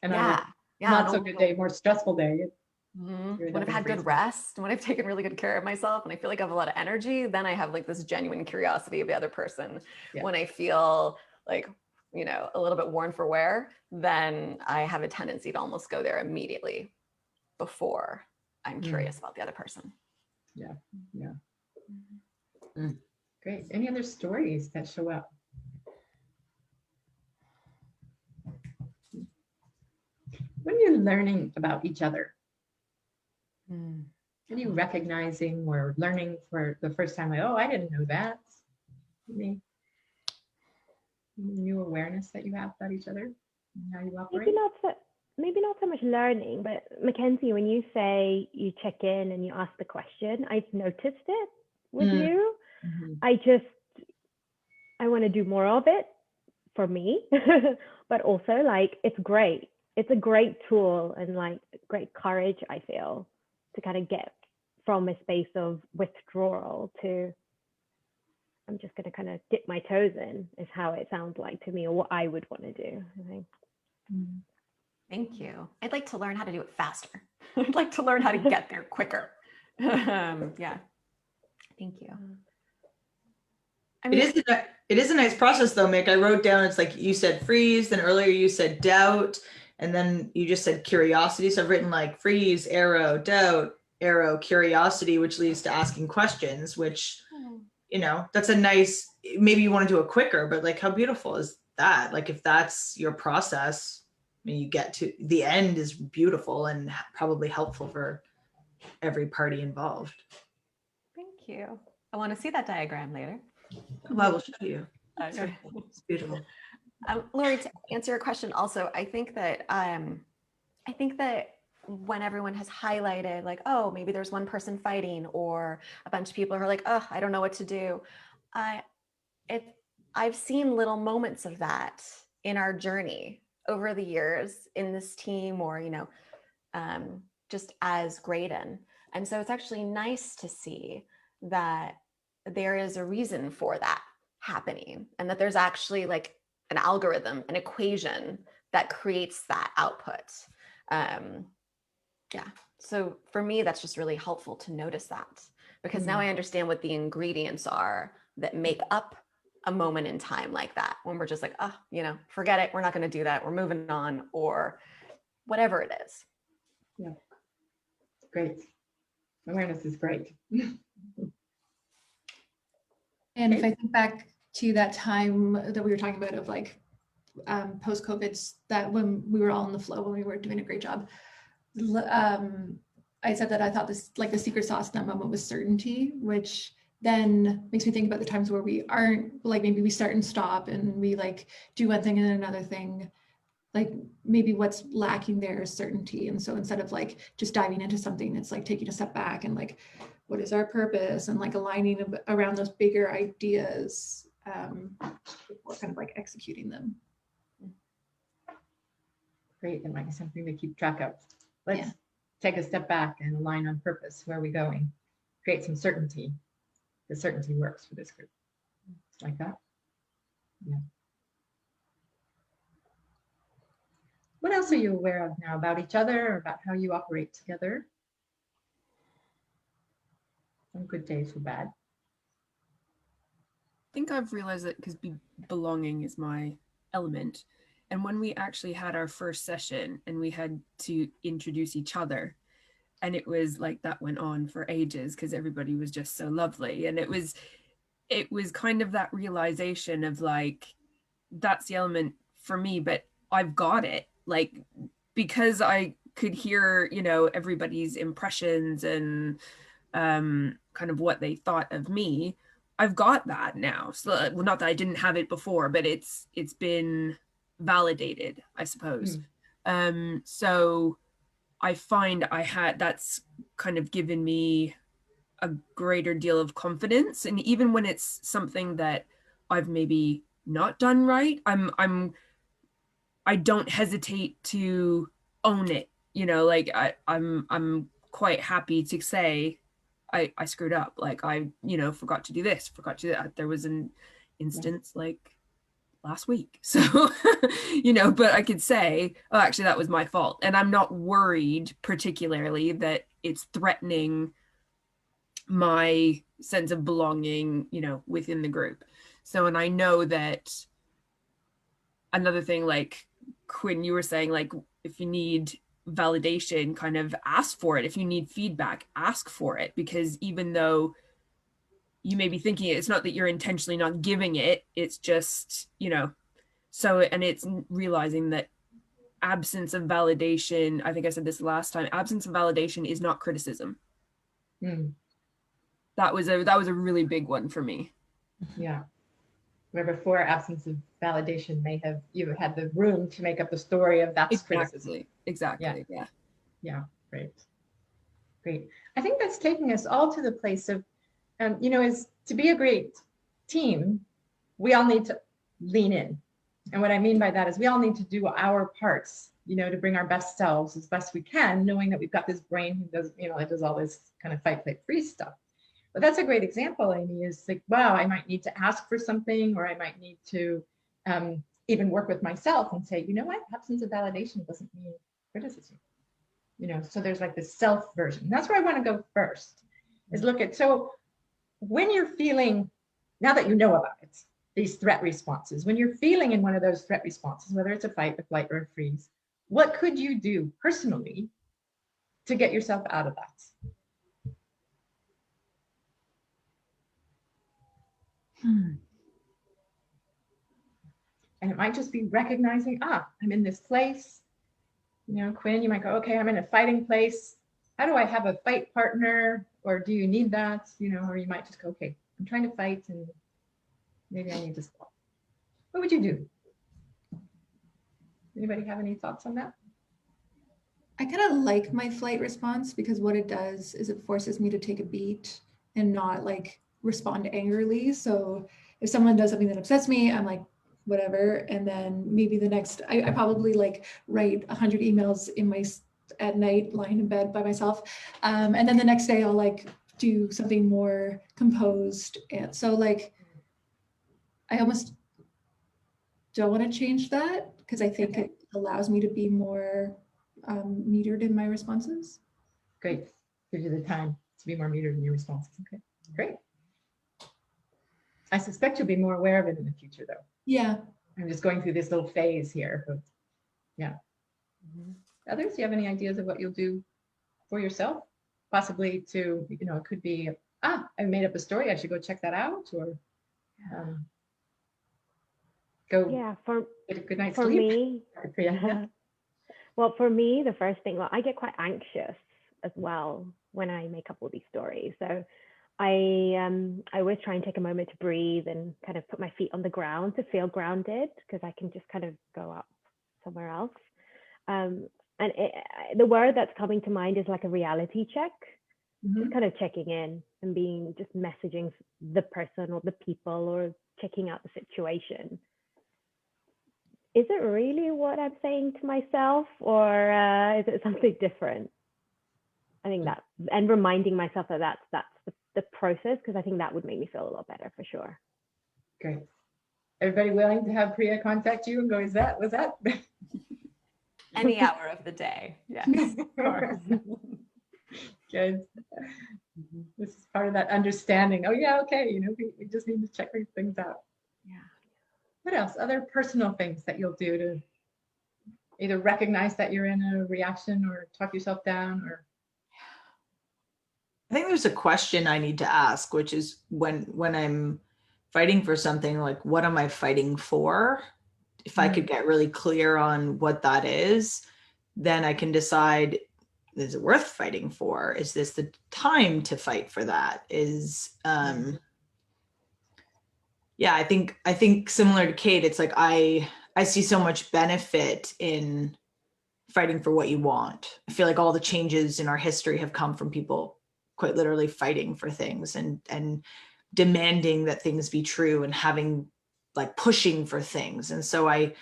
And on Yeah. a not so good day, more stressful day. When I've had good rest, when I've taken really good care of myself, and I feel like I have a lot of energy, then I have like this genuine curiosity of the other person. Yeah. When I feel like, you know, a little bit worn for wear, then I have a tendency to almost go there immediately before I'm curious about the other person. Yeah. Great. Any other stories that show up? When you're learning about each other, are you recognizing or learning for the first time, like, oh, I didn't know that? Any new awareness that you have about each other and how you operate? Maybe not so much learning, but Mackenzie, when you say you check in and you ask the question, I've noticed it with you. I want to do more of it for me, but also like it's great. It's a great tool and like great courage, I feel, to kind of get from a space of withdrawal to I'm just going to kind of dip my toes in, is how it sounds like to me, or what I would want to do, I think. Thank you. I'd like to learn how to do it faster. I'd like to learn how to get there quicker. Yeah. Thank you. I mean, It is a nice process though, Mick. I wrote down, it's like you said freeze, then earlier you said doubt, and then you just said curiosity. So I've written like freeze, arrow, doubt, arrow, curiosity, which leads to asking questions, which, you know, that's a nice, maybe you want to do it quicker, but like how beautiful is that? Like if that's your process, I mean, you get to the end is beautiful and probably helpful for every party involved. thank you. I want to see that diagram later. Well, I will show you. Okay. It's beautiful. Lori, to answer your question, also, I think that when everyone has highlighted, like, oh, maybe there's one person fighting, or a bunch of people who are like, oh, I don't know what to do. I've seen little moments of that in our journey over the years in this team, or you know, just as Graydon. And so it's actually nice to see that there is a reason for that happening, and that there's actually like an algorithm, an equation that creates that output. Yeah. So for me, that's just really helpful to notice that, because now I understand what the ingredients are that make up a moment in time like that, when we're just like, oh, you know, forget it. We're not going to do that. We're moving on, or whatever it is. Yeah. Great. Awareness is great. And if I think back to that time that we were talking about of like post-COVID, that when we were all in the flow, when we were doing a great job, I said that I thought this, like the secret sauce in that moment was certainty, which then makes me think about the times where we aren't, like maybe we start and stop and we like do one thing and then another thing. Like maybe what's lacking there is certainty. And so instead of like just diving into something, it's like taking a step back and like, what is our purpose, and like aligning around those bigger ideas before kind of like executing them. Great. That might be something to keep track of. Let's take a step back and align on purpose. Where are we going? Create some certainty. The certainty works for this group. Like that. Yeah. What else are you aware of now about each other, or about how you operate together? Some good days were bad. I think I've realized that because belonging is my element. And when we actually had our first session and we had to introduce each other, and it was like that went on for ages because everybody was just so lovely. And it was kind of that realization of like, that's the element for me, but I've got it. Like, because I could hear, you know, everybody's impressions and kind of what they thought of me, I've got that now. So, well, not that I didn't have it before, but it's been validated, I suppose. So I find that's kind of given me a greater deal of confidence. And even when it's something that I've maybe not done right, I don't hesitate to own it. You know, like I'm quite happy to say I screwed up. Like I, forgot to do this, forgot to do that. There was an instance like last week. So, but I could say, oh, actually that was my fault. And I'm not worried particularly that it's threatening my sense of belonging, within the group. So, and I know that another thing, like Quinn, you were saying, like, if you need validation, kind of ask for it. If you need feedback, ask for it, because even though you may be thinking it's not that you're intentionally not giving it, it's just, so, and it's realizing that absence of validation, I think I said this last time, absence of validation is not criticism. That was a really big one for me. Yeah. Where before absence of validation you had the room to make up the story of that's criticism. Exactly. Yeah. Great. I think that's taking us all to the place of, is to be a great team, we all need to lean in. And what I mean by that is we all need to do our parts, to bring our best selves as best we can, knowing that we've got this brain who does, it does all this kind of fight, flight, freeze stuff. But that's a great example, Amy, is like, wow, I might need to ask for something, or I might need to even work with myself and say, you know what, absence of validation doesn't mean criticism. So there's like this self version. That's where I want to go first, is look at, so when you're feeling, now that you know about it, these threat responses, when you're feeling in one of those threat responses, whether it's a fight, a flight, or a freeze, what could you do personally to get yourself out of that? And it might just be recognizing, I'm in this place. Quinn, you might go, okay, I'm in a fighting place. How do I have a fight partner? Or do you need that? Or you might just go, okay, I'm trying to fight and maybe I need to stop. What would you do? Anybody have any thoughts on that? I kind of like my flight response, because what it does is it forces me to take a beat and not like respond angrily. So if someone does something that upsets me, I'm like, whatever. And then maybe the next, I probably like write 100 emails at night lying in bed by myself. And then the next day I'll like do something more composed. And so like, I almost don't want to change that, because I think it allows me to be more metered in my responses. Great. Gives you the time to be more metered in your responses. Okay, great. I suspect you'll be more aware of it in the future, though. Yeah. I'm just going through this little phase here. But yeah. Others, do you have any ideas of what you'll do for yourself? Possibly to, it could be, I made up a story, I should go check that out, or go get a good night's for sleep. Me, well, for me, the first thing, I get quite anxious as well when I make up all these stories. So I always try and take a moment to breathe and kind of put my feet on the ground to feel grounded, because I can just kind of go up somewhere else. And the word that's coming to mind is like a reality check, just kind of checking in and just messaging the person or the people, or checking out the situation. Is it really what I'm saying to myself, or is it something different? I think that, and reminding myself that that's the process, because I think that would make me feel a lot better for sure. Great. Everybody willing to have Priya contact you and go, was that? Any hour of the day. Yes. Of course. Good. This is part of that understanding. Oh yeah, okay. We just need to check these things out. Yeah. What else? Other personal things that you'll do to either recognize that you're in a reaction, or talk yourself down, or. I think there's a question I need to ask, which is when I'm fighting for something, like, what am I fighting for? If I could get really clear on what that is, then I can decide, is it worth fighting for? Is this the time to fight for that? I think similar to Kate, it's like I I see so much benefit in fighting for what you want. I feel like all the changes in our history have come from people quite literally fighting for things and demanding that things be true and having like pushing for things. And so I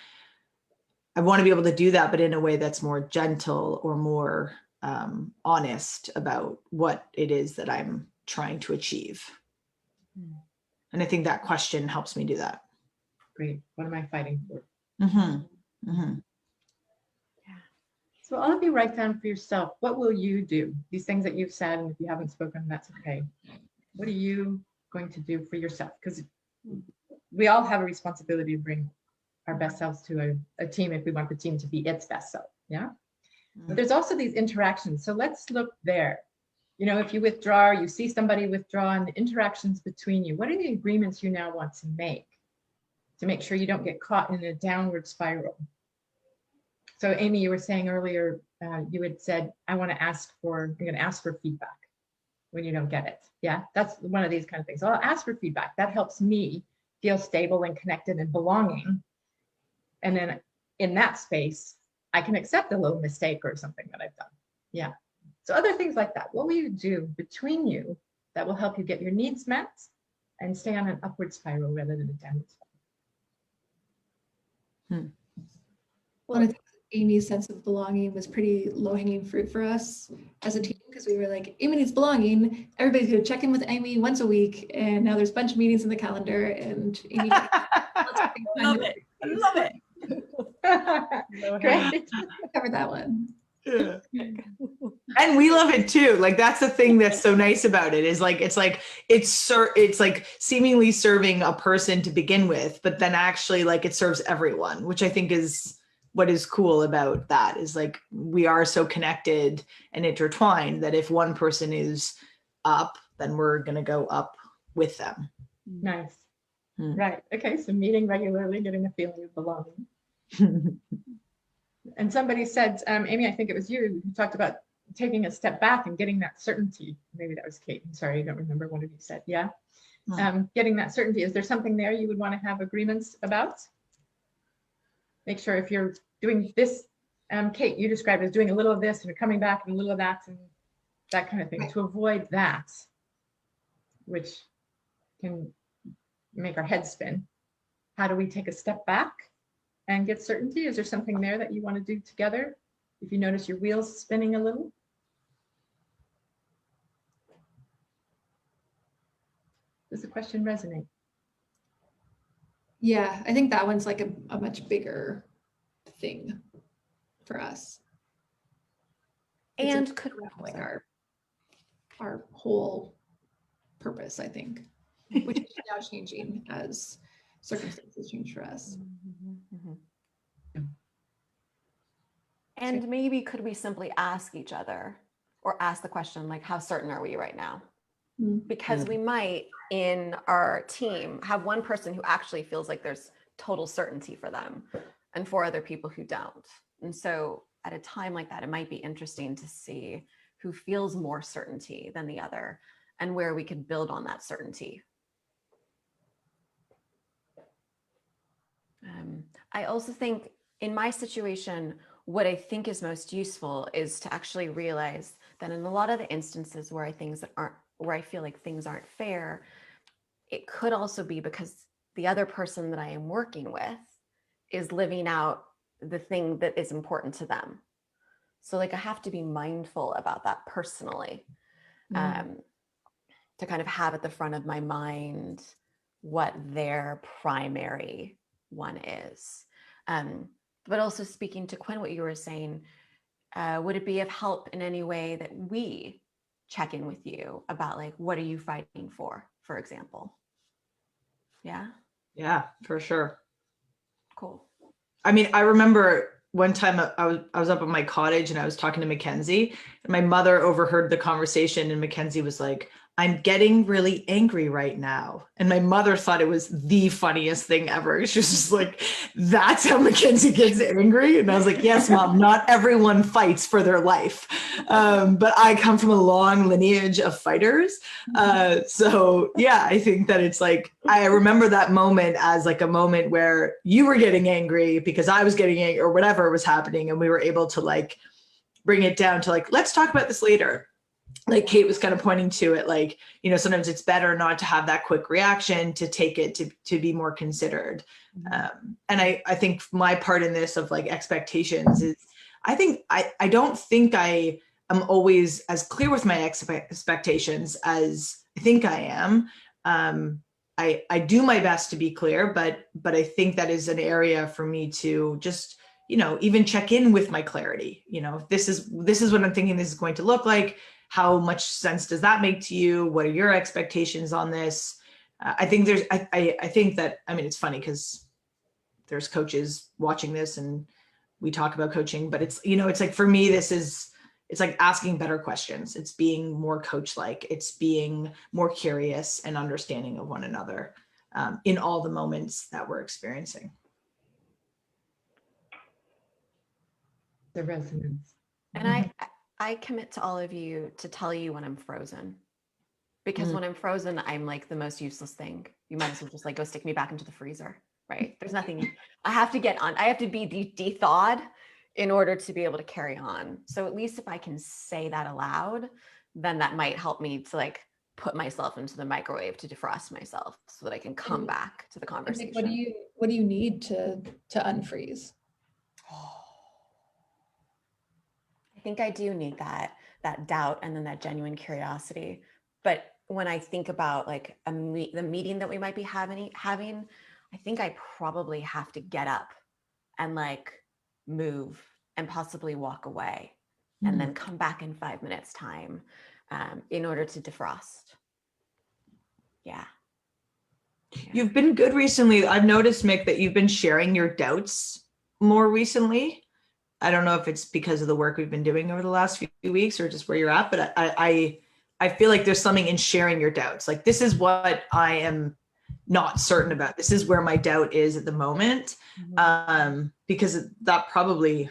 want to be able to do that, but in a way that's more gentle or more honest about what it is that I'm trying to achieve. And I think that question helps me do that. Great. What am I fighting for? Mm-hmm. Mm-hmm. So all of you write down for yourself, what will you do? These things that you've said, and if you haven't spoken, that's okay. What are you going to do for yourself? Because we all have a responsibility to bring our best selves to a team if we want the team to be its best self, yeah? But there's also these interactions. So let's look there. You know, if you withdraw, or you see somebody withdraw, and the interactions between you, what are the agreements you now want to make sure you don't get caught in a downward spiral? So Amy, you were saying earlier, you had said, I'm going to ask for feedback when you don't get it. Yeah, that's one of these kind of things. So I'll ask for feedback. That helps me feel stable and connected and belonging. And then in that space, I can accept a little mistake or something that I've done. Yeah. So other things like that. What will you do between you that will help you get your needs met and stay on an upward spiral rather than a downward spiral? Well, I think Amy's sense of belonging was pretty low-hanging fruit for us as a team, because we were like, Amy needs belonging. Everybody's going to check in with Amy once a week, and now there's a bunch of meetings in the calendar, and Amy Love it. I love it. Great. Covered that one. Yeah. And we love it too. Like that's the thing that's so nice about it is like it's like seemingly serving a person to begin with, but then actually like it serves everyone, which I think is what is cool about that is like we are so connected and intertwined that if one person is up, then we're gonna go up with them. Nice. Right. Okay. So meeting regularly, getting a feeling of belonging. And somebody said, Amy, I think it was you who talked about taking a step back and getting that certainty. Maybe that was Kate. I'm sorry, I don't remember what you said. Yeah. Getting that certainty. Is there something there you would want to have agreements about? Make sure if you're doing this, Kate, you described as doing a little of this and coming back and a little of that and that kind of thing, to avoid that, which can make our heads spin. How do we take a step back and get certainty? Is there something there that you want to do together? If you notice your wheels spinning a little. Does the question resonate? Yeah, I think that one's like a much bigger thing for us. And could like our whole purpose, I think, which is now changing as circumstances change for us. And maybe could we simply ask each other or ask the question, like, how certain are we right now? Because we might in our team have one person who actually feels like there's total certainty for them and 4 other people who don't. And so at a time like that, it might be interesting to see who feels more certainty than the other and where we could build on that certainty. I also think in my situation, what I think is most useful is to actually realize that in a lot of the instances where I feel like things aren't fair, it could also be because the other person that I am working with is living out the thing that is important to them. So like I have to be mindful about that personally, to kind of have at the front of my mind what their primary one is. But also speaking to Quinn, what you were saying, would it be of help in any way that we check in with you about like, what are you fighting for example? Yeah. Yeah, for sure. Cool. I mean, I remember one time I was up at my cottage and I was talking to Mackenzie and my mother overheard the conversation and Mackenzie was like, I'm getting really angry right now. And my mother thought it was the funniest thing ever. She was just like, that's how Mackenzie gets angry. And I was like, yes, Mom, not everyone fights for their life. But I come from a long lineage of fighters. So yeah, I think that it's like, I remember that moment as like a moment where you were getting angry because I was getting angry or whatever was happening. And we were able to like bring it down to like, let's talk about this later. Like Kate was kind of pointing to it, like, you know, sometimes it's better not to have that quick reaction, to take it to be more considered. And I think my part in this of like expectations is, I don't think I am always as clear with my expectations as I think I am. I do my best to be clear, but I think that is an area for me to just, you know, even check in with my clarity. You know, this is what I'm thinking this is going to look like. How much sense does that make to you? What are your expectations on this? I think I think that, I mean, it's funny because there's coaches watching this and we talk about coaching, but it's, you know, it's like, for me, it's like asking better questions. It's being more coach-like. It's being more curious and understanding of one another in all the moments that we're experiencing. The resonance. And I commit to all of you to tell you when I'm frozen. Because when I'm frozen, I'm like the most useless thing. You might as well just like go stick me back into the freezer, right? There's nothing, I have to get on, I have to be de-thawed in order to be able to carry on. So at least if I can say that aloud, then that might help me to like put myself into the microwave to defrost myself so that I can come back to the conversation. What do you need to unfreeze? I think I do need that doubt and then that genuine curiosity. But when I think about like the meeting that we might be having, I think I probably have to get up and like move and possibly walk away and then come back in 5 minutes time in order to defrost. Yeah. You've been good recently. I've noticed, Mick, that you've been sharing your doubts more recently. I don't know if it's because of the work we've been doing over the last few weeks or just where you're at, but I feel like there's something in sharing your doubts. Like, this is what I am not certain about. This is where my doubt is at the moment. Because that probably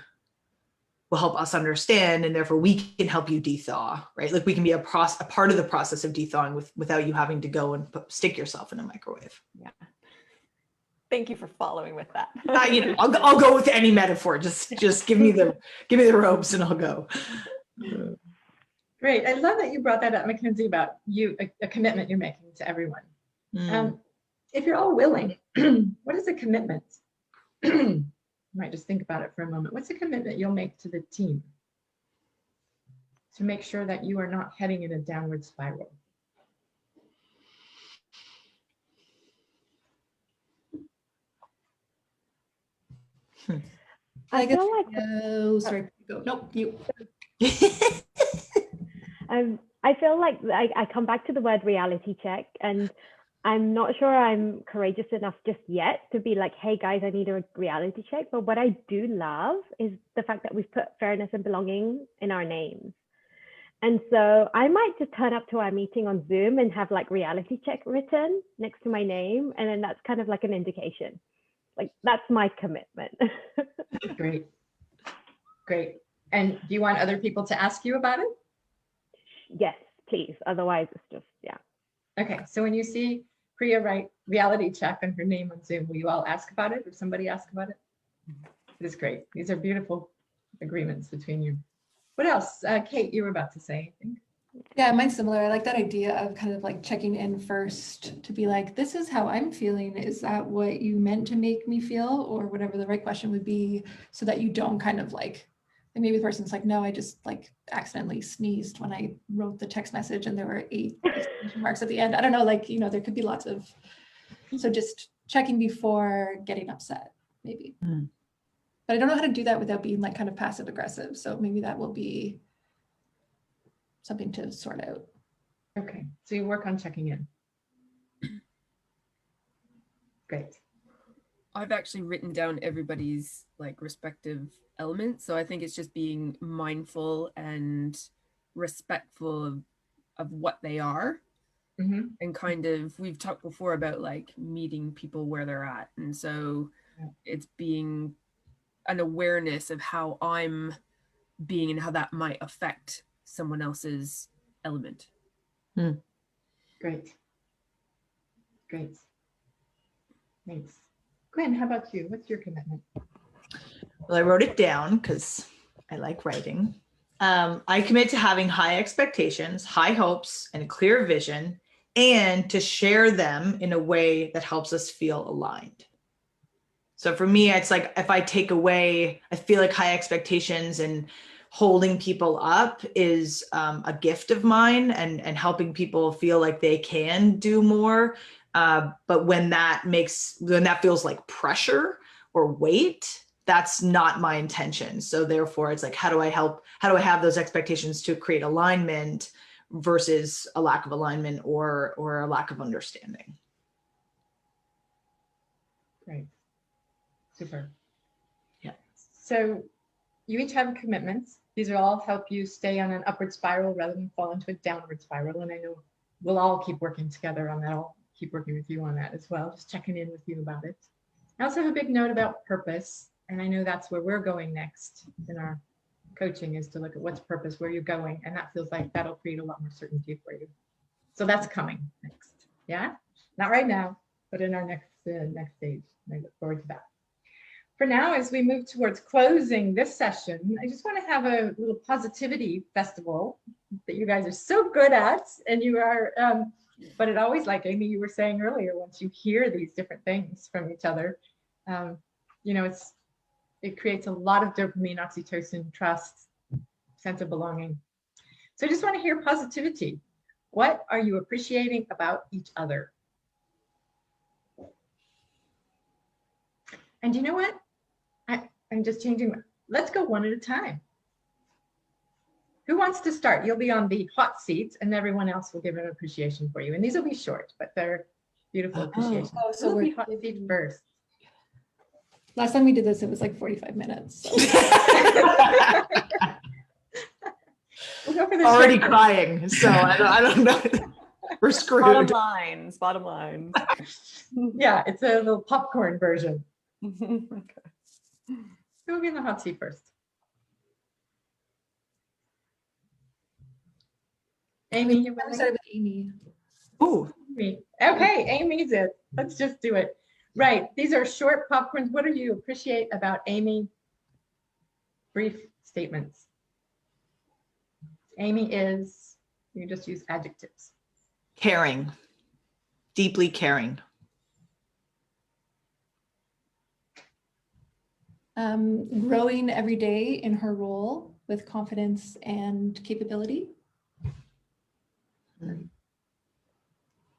will help us understand, and therefore we can help you de-thaw, right? Like, we can be a part of the process of de-thawing without you having to go and stick yourself in a microwave. Yeah. Thank you for following with that. You know, I'll go with any metaphor. Just give me the ropes and I'll go. Great. I love that you brought that up, Mackenzie, about a commitment you're making to everyone. If you're all willing, what is a commitment? You might just think about it for a moment. What's a commitment you'll make to the team to make sure that you are not heading in a downward spiral? I feel like Oh, sorry. Go. Nope, you. I feel like I come back to the word reality check, and I'm not sure I'm courageous enough just yet to be like, hey guys, I need a reality check. But what I do love is the fact that we've put fairness and belonging in our names. And so I might just turn up to our meeting on Zoom and have like reality check written next to my name. And then that's kind of like an indication. Like, that's my commitment. Great. Great. And do you want other people to ask you about it? Yes, please. Otherwise, it's just, yeah. Okay. So when you see Priya write reality check on her name on Zoom, will you all ask about it, or somebody ask about it? It is great. These are beautiful agreements between you. What else? Kate, you were about to say, I think. Yeah, mine's similar. I like that idea of kind of like checking in first to be like, this is how I'm feeling. Is that what you meant to make me feel? Or whatever the right question would be, so that you don't kind of like, and maybe the person's like, no, I just like accidentally sneezed when I wrote the text message and there were 8 exclamation marks at the end. I don't know, like, you know, there could be lots of, so just checking before getting upset, maybe. But I don't know how to do that without being like kind of passive aggressive. So maybe that will be something to sort out. Okay, so you work on checking in. Great. I've actually written down everybody's like respective elements. So I think it's just being mindful and respectful of what they are. Mhm. and kind of, we've talked before about like meeting people where they're at. And so Yeah. it's being an awareness of how I'm being and how that might affect someone else's element. Great. Great. Thanks. Gwen, how about you? What's your commitment? Well, I wrote it down because I like writing. I commit to having high expectations, high hopes, and a clear vision, and to share them in a way that helps us feel aligned. So for me, it's like if I take away, I feel like high expectations and holding people up is a gift of mine, and helping people feel like they can do more. But when that feels like pressure or weight, that's not my intention. So therefore, it's like, how do I have those expectations to create alignment versus a lack of alignment or a lack of understanding? Great. Super. Yeah. So you each have commitments. These will all help you stay on an upward spiral rather than fall into a downward spiral. And I know we'll all keep working together on that. I'll keep working with you on that as well, just checking in with you about it. I also have a big note about purpose. And I know that's where we're going next in our coaching, is to look at what's purpose, where you're going. And that feels like that'll create a lot more certainty for you. So that's coming next. Yeah, not right now, but in our next stage. And I look forward to that. For now, as we move towards closing this session, I just want to have a little positivity festival that you guys are so good at. And you are, but it always, like Amy, you were saying earlier, once you hear these different things from each other, you know, it creates a lot of dopamine, oxytocin, trust, sense of belonging. So I just want to hear positivity. What are you appreciating about each other? And you know what? I'm just changing. Let's go one at a time. Who wants to start? You'll be on the hot seats and everyone else will give an appreciation for you. And these will be short, but they're beautiful appreciations. Oh, so Who will we're be hot seat first? last time we did this, it was like 45 minutes. So. We'll go for the Already short crying, so I don't know. We're screwed. Bottom lines, bottom lines. Yeah, it's a little popcorn version. Okay. Who will be in the hot seat first? Amy, you I willing? started with Amy. Ooh, Me. Okay, Amy's it. Let's just do it. Right. These are short popcorns. What do you appreciate about Amy? Brief statements. Amy is, you just use adjectives. caring, deeply caring. Growing every day in her role with confidence and capability.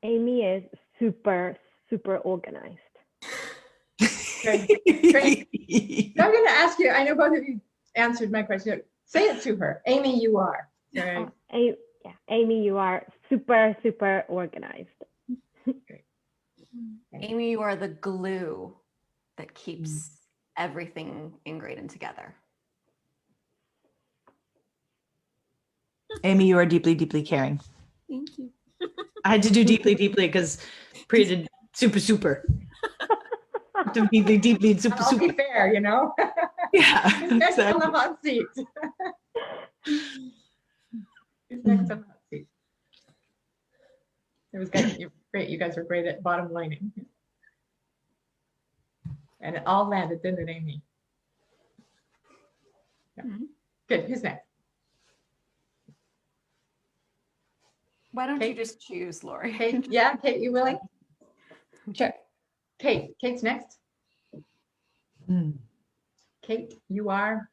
Amy is super, super organized. Great. Now I'm going to ask you, I know both of you answered my question. Say it to her. Amy, you are. Right. Yeah, Amy, you are super, super organized. Amy, you are the glue that keeps everything ingrained together. Amy, you are deeply, deeply caring. Thank you. I had to do deeply, deeply because Priya did super, super. Deeply, deeply, and super, I'll be super. fair, you know. Yeah. Who's next on the Exactly. hot seat? Who's next on the hot seat? It was great. You guys were great at bottom lining. And it all landed, didn't it, Amy? Yeah. Good. Who's next? Why don't you Kate? just choose, Lori? Kate? Yeah, Kate, you willing? Sure. Kate's next. Mm. Kate, you are.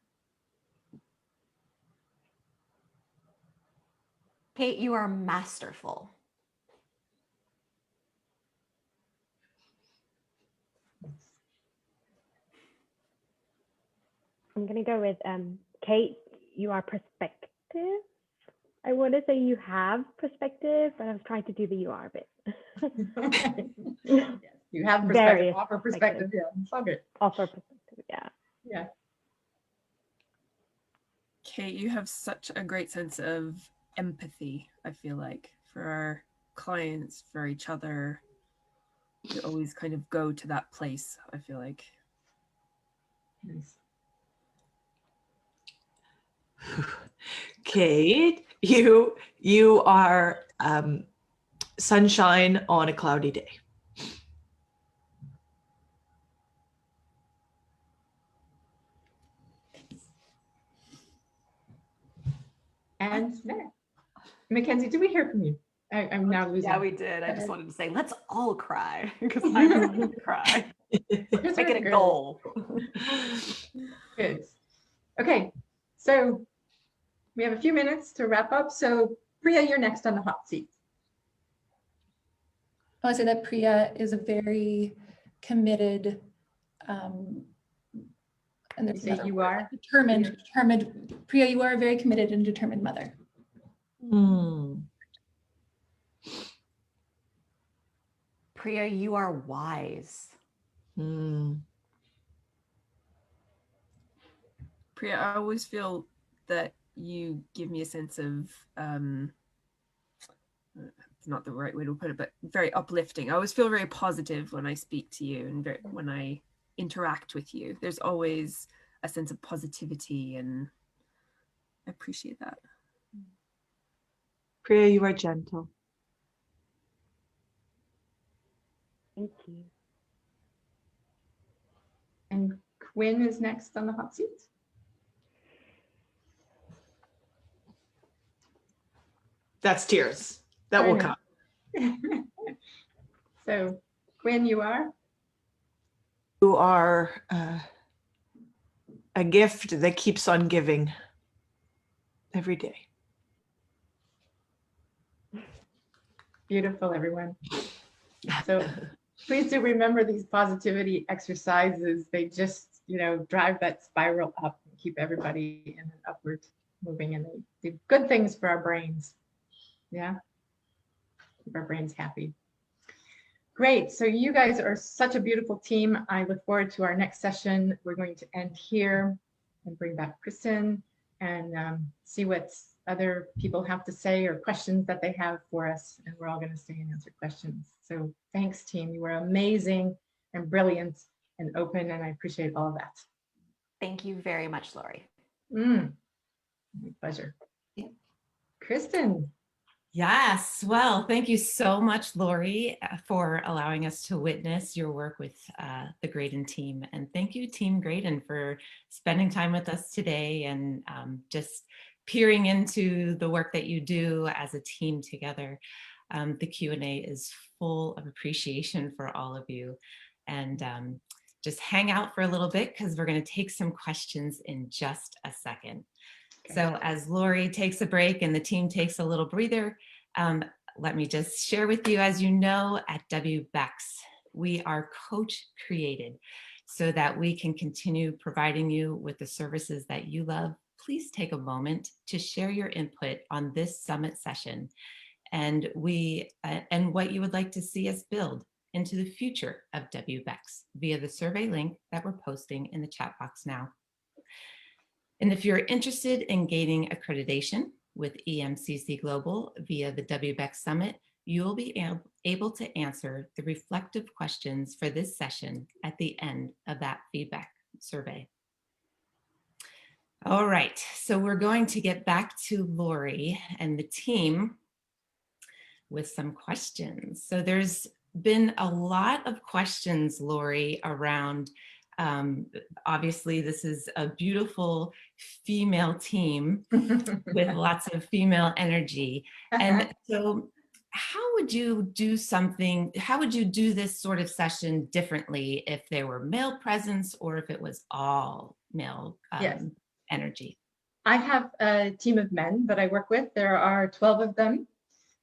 Kate, you are masterful. I'm gonna go with Kate, you are perspective. I want to say you have perspective, but I was trying to do the you are bit. Yes, you have perspective, Various offer perspective. Yeah, it's all good. Offer perspective, yeah. Yeah. Kate, you have such a great sense of empathy, I feel like, for clients, for each other. You always kind of go to that place, I feel like. Nice. Kate, you are sunshine on a cloudy day. And Mackenzie, did we hear from you? I'm now losing. Yeah, we did. I just wanted to say, let's all cry because I'm going to cry. Let's make it a goal. Good. Okay, so we have a few minutes to wrap up. So Priya, you're next on the hot seat. I want to say that Priya is a very committed, and there's You say another you word, are? like determined. Priya, you are a very committed and determined mother. Priya, you are wise. Priya, I always feel that you give me a sense of, it's not the right way to put it, but very uplifting. I always feel very positive when I speak to you and when I interact with you. There's always a sense of positivity, and I appreciate that. Priya, you are gentle. Thank you. And Quinn is next on the hot seat. That's tears. That will come. So Quinn, you are? You are a gift that keeps on giving every day. Beautiful, everyone. So please do remember these positivity exercises. They just, drive that spiral up and keep everybody in an upward moving, and they do good things for our brains. Yeah, keep our brains happy. Great, so you guys are such a beautiful team. I look forward to our next session. We're going to end here and bring back Kristen and see what other people have to say or questions that they have for us. And we're all going to stay and answer questions. So thanks, team. You were amazing and brilliant and open, and I appreciate all of that. Thank you very much, Lori. My pleasure. Kristen. Yes, well, thank you so much, Lori, for allowing us to witness your work with the Graydon team. And thank you, Team Graydon, for spending time with us today and just peering into the work that you do as a team together. The Q&A is full of appreciation for all of you. And just hang out for a little bit because we're going to take some questions in just a second. So as Lori takes a break and the team takes a little breather, let me just share with you, as you know, at WBEX, we are coach created so that we can continue providing you with the services that you love. Please take a moment to share your input on this summit session and what you would like to see us build into the future of WBEX via the survey link that we're posting in the chat box now. And if you're interested in gaining accreditation with EMCC Global via the WBEX Summit, you'll be able to answer the reflective questions for this session at the end of that feedback survey. All right, so we're going to get back to Lori and the team with some questions. So there's been a lot of questions, Lori, around obviously this is a beautiful female team with lots of female energy. And so how would you do this sort of session differently if there were male presence or if it was all male energy? I have a team of men that I work with. There are 12 of them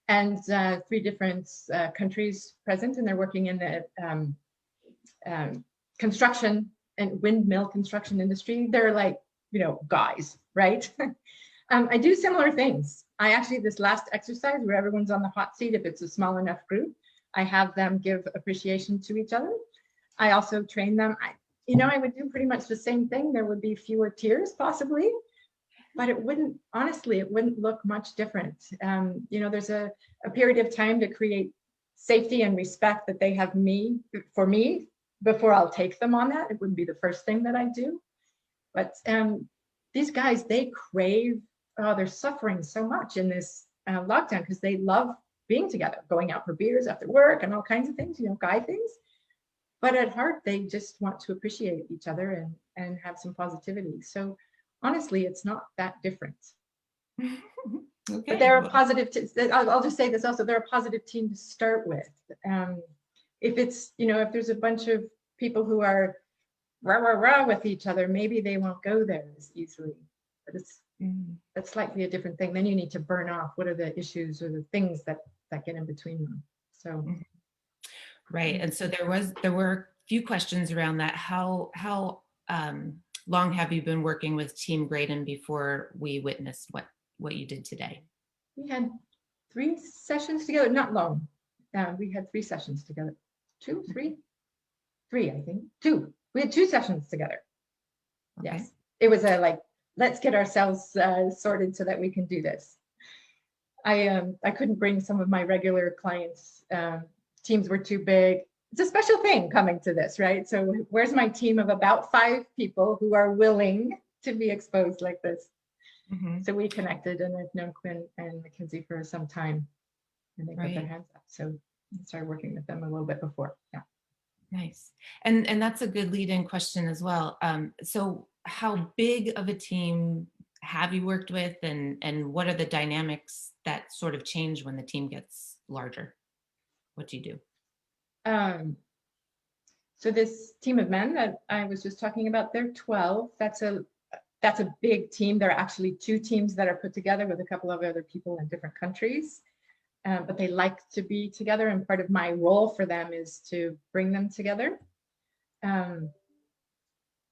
and 3 different countries present, and they're working in the construction and windmill construction industry. They're like, guys, right? I do similar things. I actually, this last exercise where everyone's on the hot seat, if it's a small enough group, I have them give appreciation to each other. I also train them. I would do pretty much the same thing. There would be fewer tears possibly, but it wouldn't, honestly, it wouldn't look much different. You know, there's a period of time to create safety and respect that they have for me before I'll take them on that. It wouldn't be the first thing that I do. But these guys, they crave, they're suffering so much in this lockdown because they love being together, going out for beers after work and all kinds of things, you know, guy things. But at heart, they just want to appreciate each other and have some positivity. So honestly, it's not that different. Okay. But they're a positive, I'll just say this also, they're a positive team to start with. If it's, you know, if there's a bunch of people who are rah, rah, rah with each other, maybe they won't go there as easily. But that's slightly a different thing. Then you need to burn off what are the issues or the things that get in between them. So. Right. And so there were a few questions around that. How long have you been working with Team Graydon before we witnessed what you did today? We had 3 sessions together, not long. We had 3 sessions together. 2, 3? 3, I think. 2. We had 2 sessions together. Okay. Yes. It was like, let's get ourselves sorted so that we can do this. I couldn't bring some of my regular clients. Teams were too big. It's a special thing coming to this, right? So where's my team of about 5 people who are willing to be exposed like this? So we connected, and I've known Quinn and Mackenzie for some time, and they put their hands up. So I started working with them a little bit before. Yeah. Nice. And that's a good lead-in question as well. So how big of a team have you worked with, and what are the dynamics that sort of change when the team gets larger? What do you do? So this team of men that I was just talking about, they're 12. That's a big team. There are actually 2 teams that are put together with a couple of other people in different countries, but they like to be together. And part of my role for them is to bring them together. But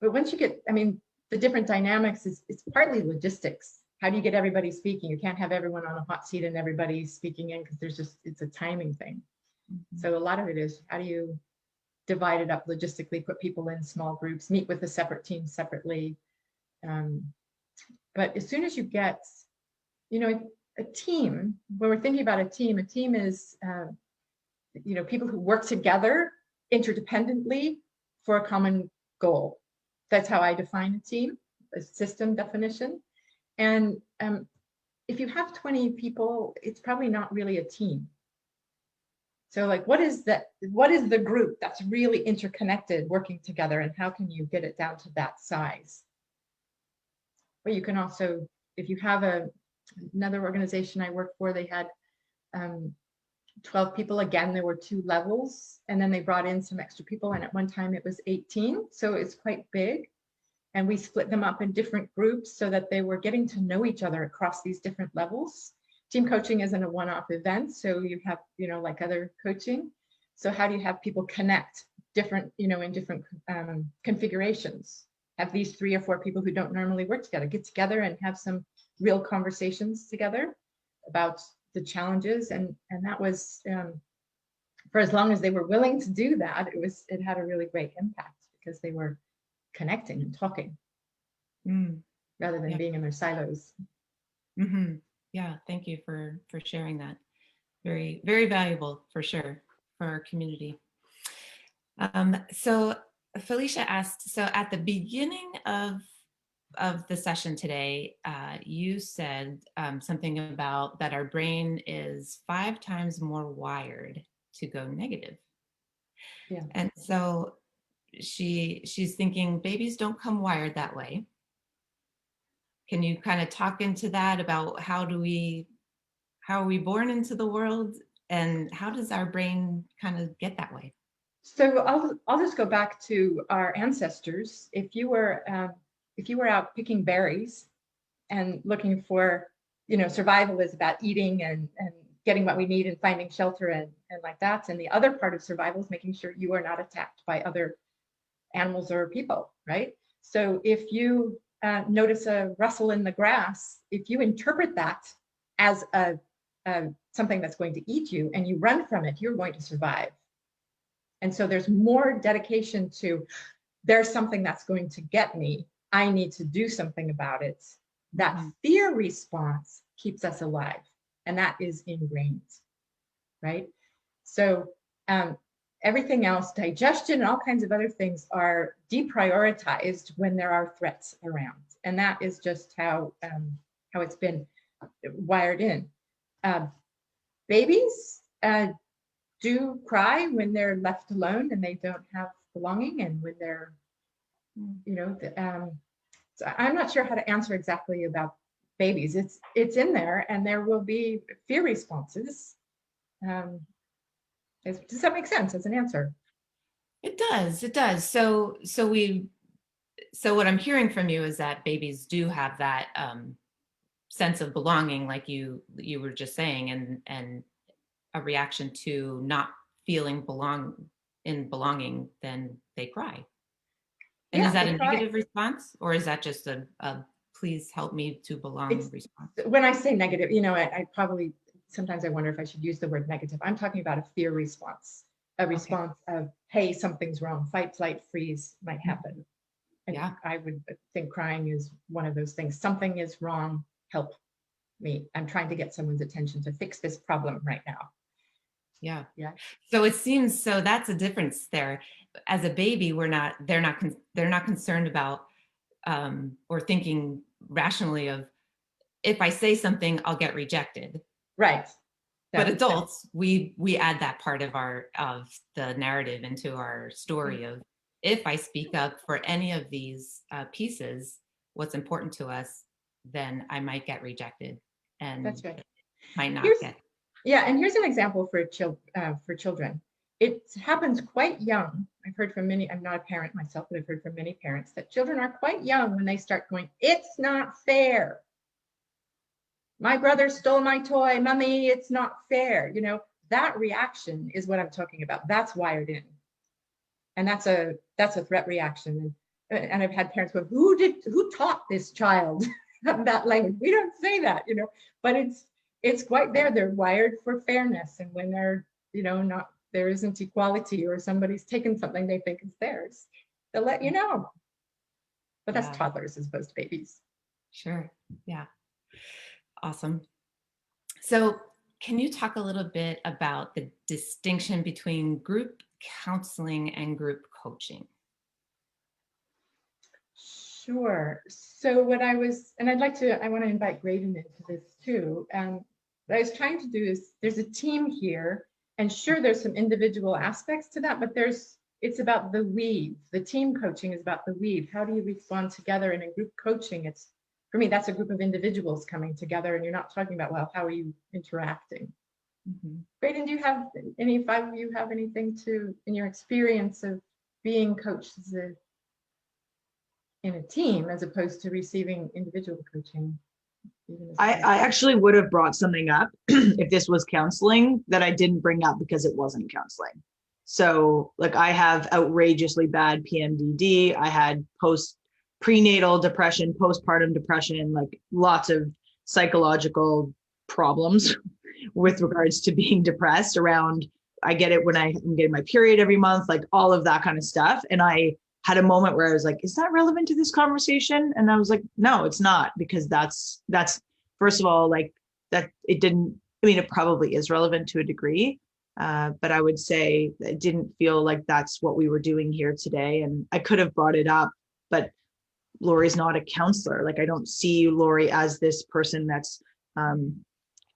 once you get, I mean, the different dynamics it's partly logistics. How do you get everybody speaking? You can't have everyone on a hot seat and everybody speaking in, because it's a timing thing. So a lot of it is, how do you divide it up logistically, put people in small groups, meet with the separate teams separately. But as soon as you get, you know, a team, when we're thinking about a team is, you know, people who work together interdependently for a common goal. That's how I define a team, a system definition. And if you have 20 people, it's probably not really a team. So like, what is the group that's really interconnected working together, and how can you get it down to that size? But you can also, if you have another organization I worked for, they had 12 people. Again, there were 2 levels, and then they brought in some extra people, and at one time it was 18. So it's quite big. And we split them up in different groups so that they were getting to know each other across these different levels. Team coaching isn't a one-off event, so you have, you know, like other coaching. So how do you have people connect different, you know, in different configurations? Have these 3 or 4 people who don't normally work together get together and have some real conversations together about the challenges, and that was for as long as they were willing to do that, it had a really great impact, because they were connecting and talking rather than being in their silos. Yeah, thank you for sharing that. Very, very valuable for sure for our community. So Felicia asked, so at the beginning of the session today, you said something about that our brain is 5 times more wired to go negative. Yeah. And so she's thinking babies don't come wired that way. Can you kind of talk into that about how are we born into the world, and how does our brain kind of get that way? So I'll just go back to our ancestors. If you were out picking berries and looking for, you know, survival is about eating and getting what we need and finding shelter and like that. And the other part of survival is making sure you are not attacked by other animals or people, right? So if you notice a rustle in the grass, if you interpret that as something that's going to eat you and you run from it, you're going to survive. And so there's more dedication to, there's something that's going to get me, I need to do something about it, That Mhm. fear response keeps us alive, and that is ingrained, right? So everything else, digestion and all kinds of other things, are deprioritized when there are threats around, and that is just how it's been wired in. Babies do cry when they're left alone and they don't have belonging, and when they're, you know, so I'm not sure how to answer exactly about babies. It's in there, and there will be fear responses. Does that make sense as an answer? It does. It does. So what I'm hearing from you is that babies do have that sense of belonging, like you were just saying, and a reaction to not feeling belonging, then they cry. And is Yeah, that they a cry. negative response, or is that just a please help me to belong It's response? when I say negative, you know, I probably sometimes I wonder if I should use the word negative. I'm talking about a fear response, a response of, hey, something's wrong, fight, flight, freeze might happen. And Yeah. I would think crying is one of those things. Something is wrong, help me. I'm trying to get someone's attention to fix this problem right now. Yeah. Yeah. So it seems, so that's a difference there. As a baby, they're not concerned about or thinking rationally of, if I say something, I'll get rejected. Right. But That- adults, we add that part of the narrative into our story of, if I speak up for any of these pieces, what's important to us, then I might get rejected and That's right. might not Here's, get. yeah, and here's an example for children. It happens quite young. I've heard from many, I'm not a parent myself, but I've heard from many parents that children are quite young when they start going, it's not fair. My brother stole my toy, mommy, it's not fair. You know, that reaction is what I'm talking about. That's wired in. And that's a threat reaction. And I've had parents go, who taught this child that language? We don't say that, you know, but it's quite there. They're wired for fairness. And when they're, you know, not, there isn't equality, or somebody's taken something they think is theirs, they'll let you know. But that's Yeah. toddlers as opposed to babies. Sure. Yeah. Awesome. So can you talk a little bit about the distinction between group counseling and group coaching? Sure. So what I was, and I want to invite Graydon into this too. What I was trying to do is, there's a team here, and sure, there's some individual aspects to that, but it's about the weave. The team coaching is about the weave. How do you respond together? In a group coaching, for me, that's a group of individuals coming together, and you're not talking about, well, how are you interacting? Mhm. Graydon, do you have any, 5 of you have anything in your experience of being coached in a team as opposed to receiving individual coaching? I actually would have brought something up if this was counseling that I didn't bring up because it wasn't counseling. So like, I have outrageously bad PMDD. I had prenatal depression, postpartum depression, like lots of psychological problems with regards to being depressed around, I get it when I'm getting my period every month, like all of that kind of stuff. And I had a moment where I was like, is that relevant to this conversation? And I was like, no, it's not, because that's first of all, like, that it didn't, I mean, it probably is relevant to a degree, but I would say it didn't feel like that's what we were doing here today. And I could have brought it up, but Lori's not a counselor. Like, I don't see Lori as this person that's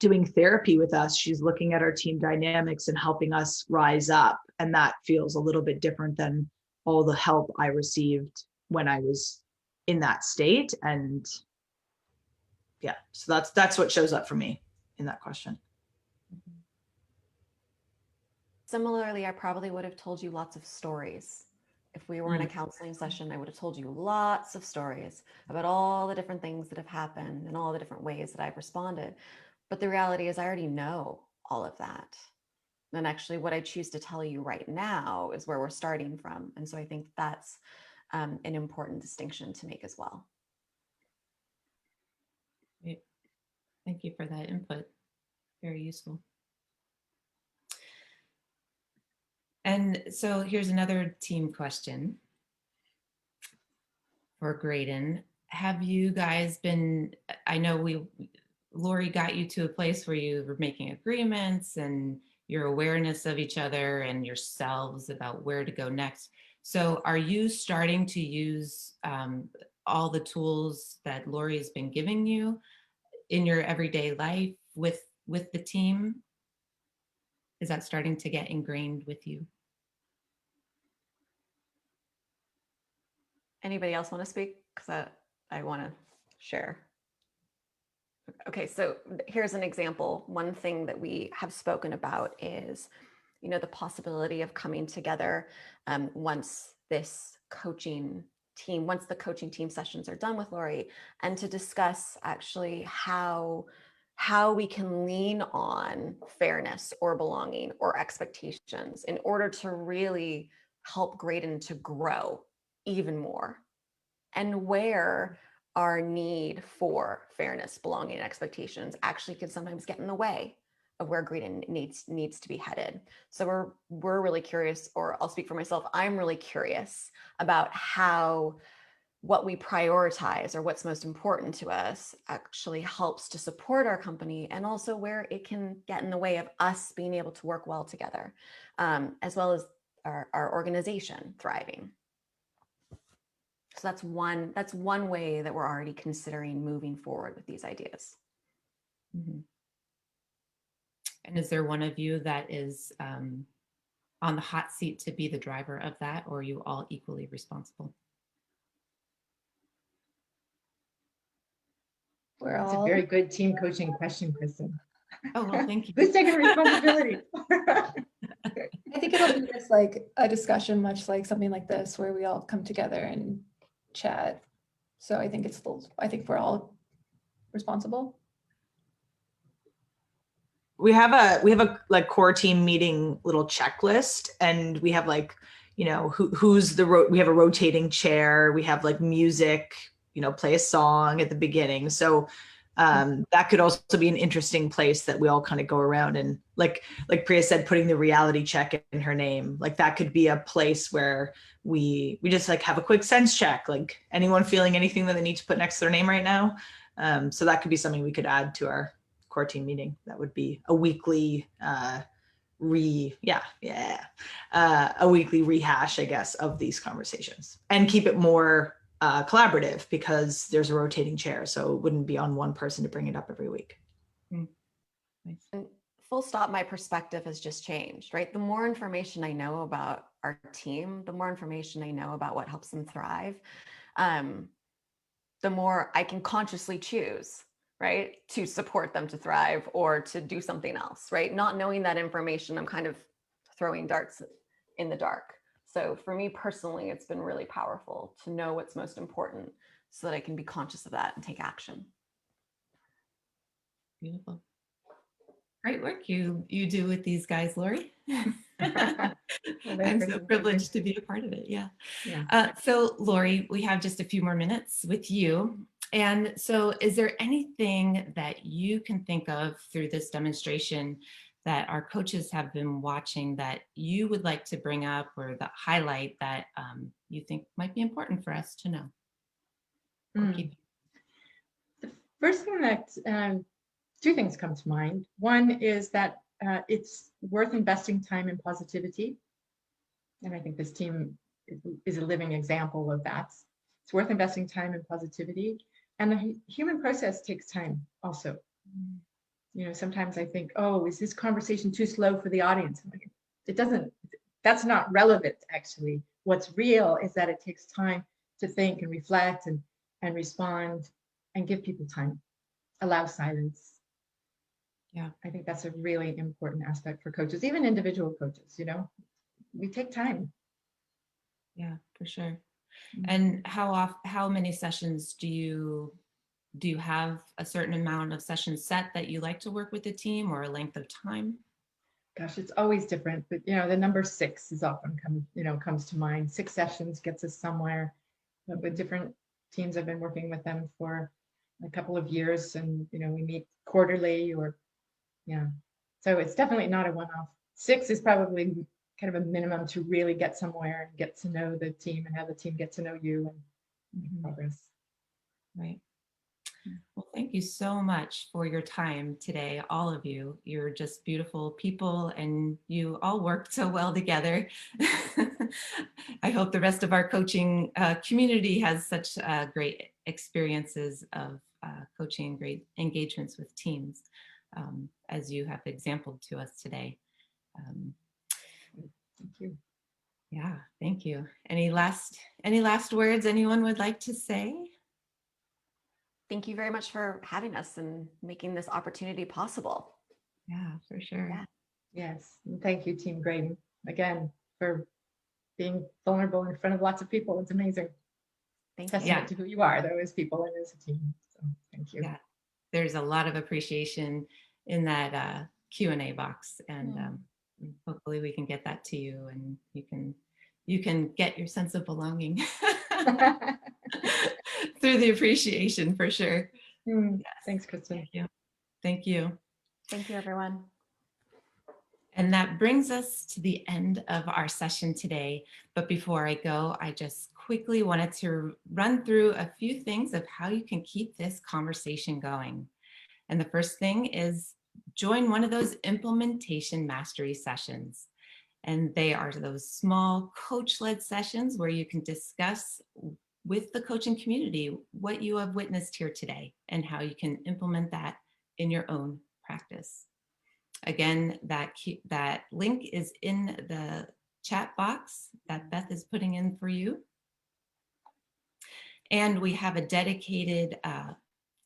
doing therapy with us. She's looking at our team dynamics and helping us rise up. And that feels a little bit different than all the help I received when I was in that state. And yeah, so that's what shows up for me in that question. Similarly, I probably would have told you lots of stories. If we were in a counseling session, I would have told you lots of stories about all the different things that have happened and all the different ways that I've responded. But the reality is, I already know all of that. And actually, what I choose to tell you right now is where we're starting from. And so I think that's an important distinction to make as well. Great. Thank you for that input. Very useful. And so here's another team question for Graydon. have you guys been, I know Lori got you to a place where you were making agreements and your awareness of each other and yourselves about where to go next. So are you starting to use all the tools that Lori has been giving you in your everyday life with the team? Is that starting to get ingrained with you? Anybody else want to speak? Because I want to share. Okay, so here's an example. One thing that we have spoken about is, the possibility of coming together once the coaching team sessions are done with Lori, and to discuss actually how we can lean on fairness or belonging or expectations in order to really help Graydon to grow even more, and where our need for fairness, belonging, and expectations actually can sometimes get in the way of where Graydon needs to be headed. So we're really curious, or I'll speak for myself, I'm really curious about how what we prioritize or what's most important to us actually helps to support our company, and also where it can get in the way of us being able to work well together, as well as our organization thriving. So that's one way that we're already considering moving forward with these ideas. Mm-hmm. And is there one of you that is on the hot seat to be the driver of that, or are you all equally responsible? That's a very good team coaching question, Kristen. Oh, well, thank you. Who's taking responsibility? I think it'll be just like a discussion, much like something like this, where we all come together and chat. So I think I think we're all responsible. We have a like core team meeting little checklist, and we have like, who's we have a rotating chair, we have like music, play a song at the beginning. So that could also be an interesting place that we all kind of go around, and like Priya said, putting the reality check in her name, like that could be a place where we just like have a quick sense check, like anyone feeling anything that they need to put next to their name right now. So that could be something we could add to our core team meeting. That would be a weekly a weekly rehash, I guess, of these conversations, and keep it more collaborative, because there's a rotating chair, so it wouldn't be on one person to bring it up every week. Nice. And full stop, my perspective has just changed, right? The more information I know about our team, the more information I know about what helps them thrive, the more I can consciously choose, right, to support them to thrive or to do something else, right? Not knowing that information, I'm kind of throwing darts in the dark. So for me personally, it's been really powerful to know what's most important so that I can be conscious of that and take action. Beautiful. Great work you do with these guys, Lori. I'm so privileged to be a part of it. Yeah. So Lori, we have just a few more minutes with you. And so is there anything that you can think of through this demonstration that our coaches have been watching that you would like to bring up, or the highlight that you think might be important for us to know? The first thing that, two things come to mind. One is that it's worth investing time in positivity. And I think this team is a living example of that. It's worth investing time in positivity. And the human process takes time also. Sometimes I think, oh, is this conversation too slow for the audience? It doesn't, that's not relevant, actually. What's real is that it takes time to think and reflect and respond, and give people time, allow silence. Yeah, I think that's a really important aspect for coaches, even individual coaches, we take time. Yeah, for sure. And how many sessions do you have a certain amount of sessions set that you like to work with the team, or a length of time? Gosh, it's always different, but the number 6 is often comes to mind. 6 sessions gets us somewhere. But with different teams, I've been working with them for a couple of years, and we meet quarterly, or so it's definitely not a one-off. 6 is probably kind of a minimum to really get somewhere and get to know the team, and have the team get to know you and make progress. Right. Well, thank you so much for your time today, all of you. You're just beautiful people and you all work so well together. I hope the rest of our coaching community has such great experiences of coaching, great engagements with teams, as you have exampled to us today. Thank you. Yeah, thank you. Any last words anyone would like to say? Thank you very much for having us and making this opportunity possible. Yeah, for sure. Yeah. Yes. And thank you, Team Graydon, again, for being vulnerable in front of lots of people. It's amazing. Thank you. Testament to who you are, though, as people and as a team. So thank you. Yeah, there's a lot of appreciation in that Q&A box, and hopefully we can get that to you, and you can get your sense of belonging through the appreciation, for sure. Yes. Thanks, Kristen. Thank you. Thank you. Thank you, everyone. And that brings us to the end of our session today. But before I go, I just quickly wanted to run through a few things of how you can keep this conversation going. And the first thing is join one of those implementation mastery sessions. And they are those small coach-led sessions where you can discuss with the coaching community what you have witnessed here today and how you can implement that in your own practice. Again, that link is in the chat box that Beth is putting in for you. And we have a dedicated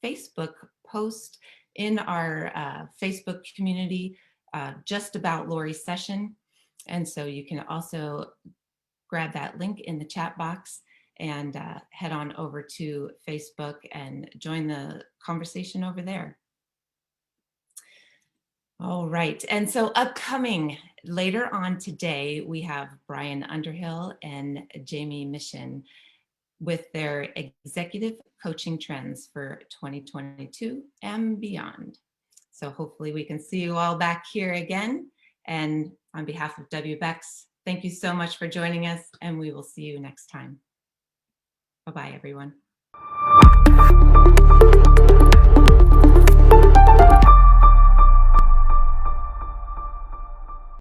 Facebook post in our Facebook community just about Lori's session. And so you can also grab that link in the chat box and head on over to Facebook and join the conversation over there. All right, and so upcoming later on today, we have Brian Underhill and Jamie Mission with their executive coaching trends for 2022 and beyond. So hopefully we can see you all back here again. And on behalf of WBEX, thank you so much for joining us, and we will see you next time. Bye-bye, everyone.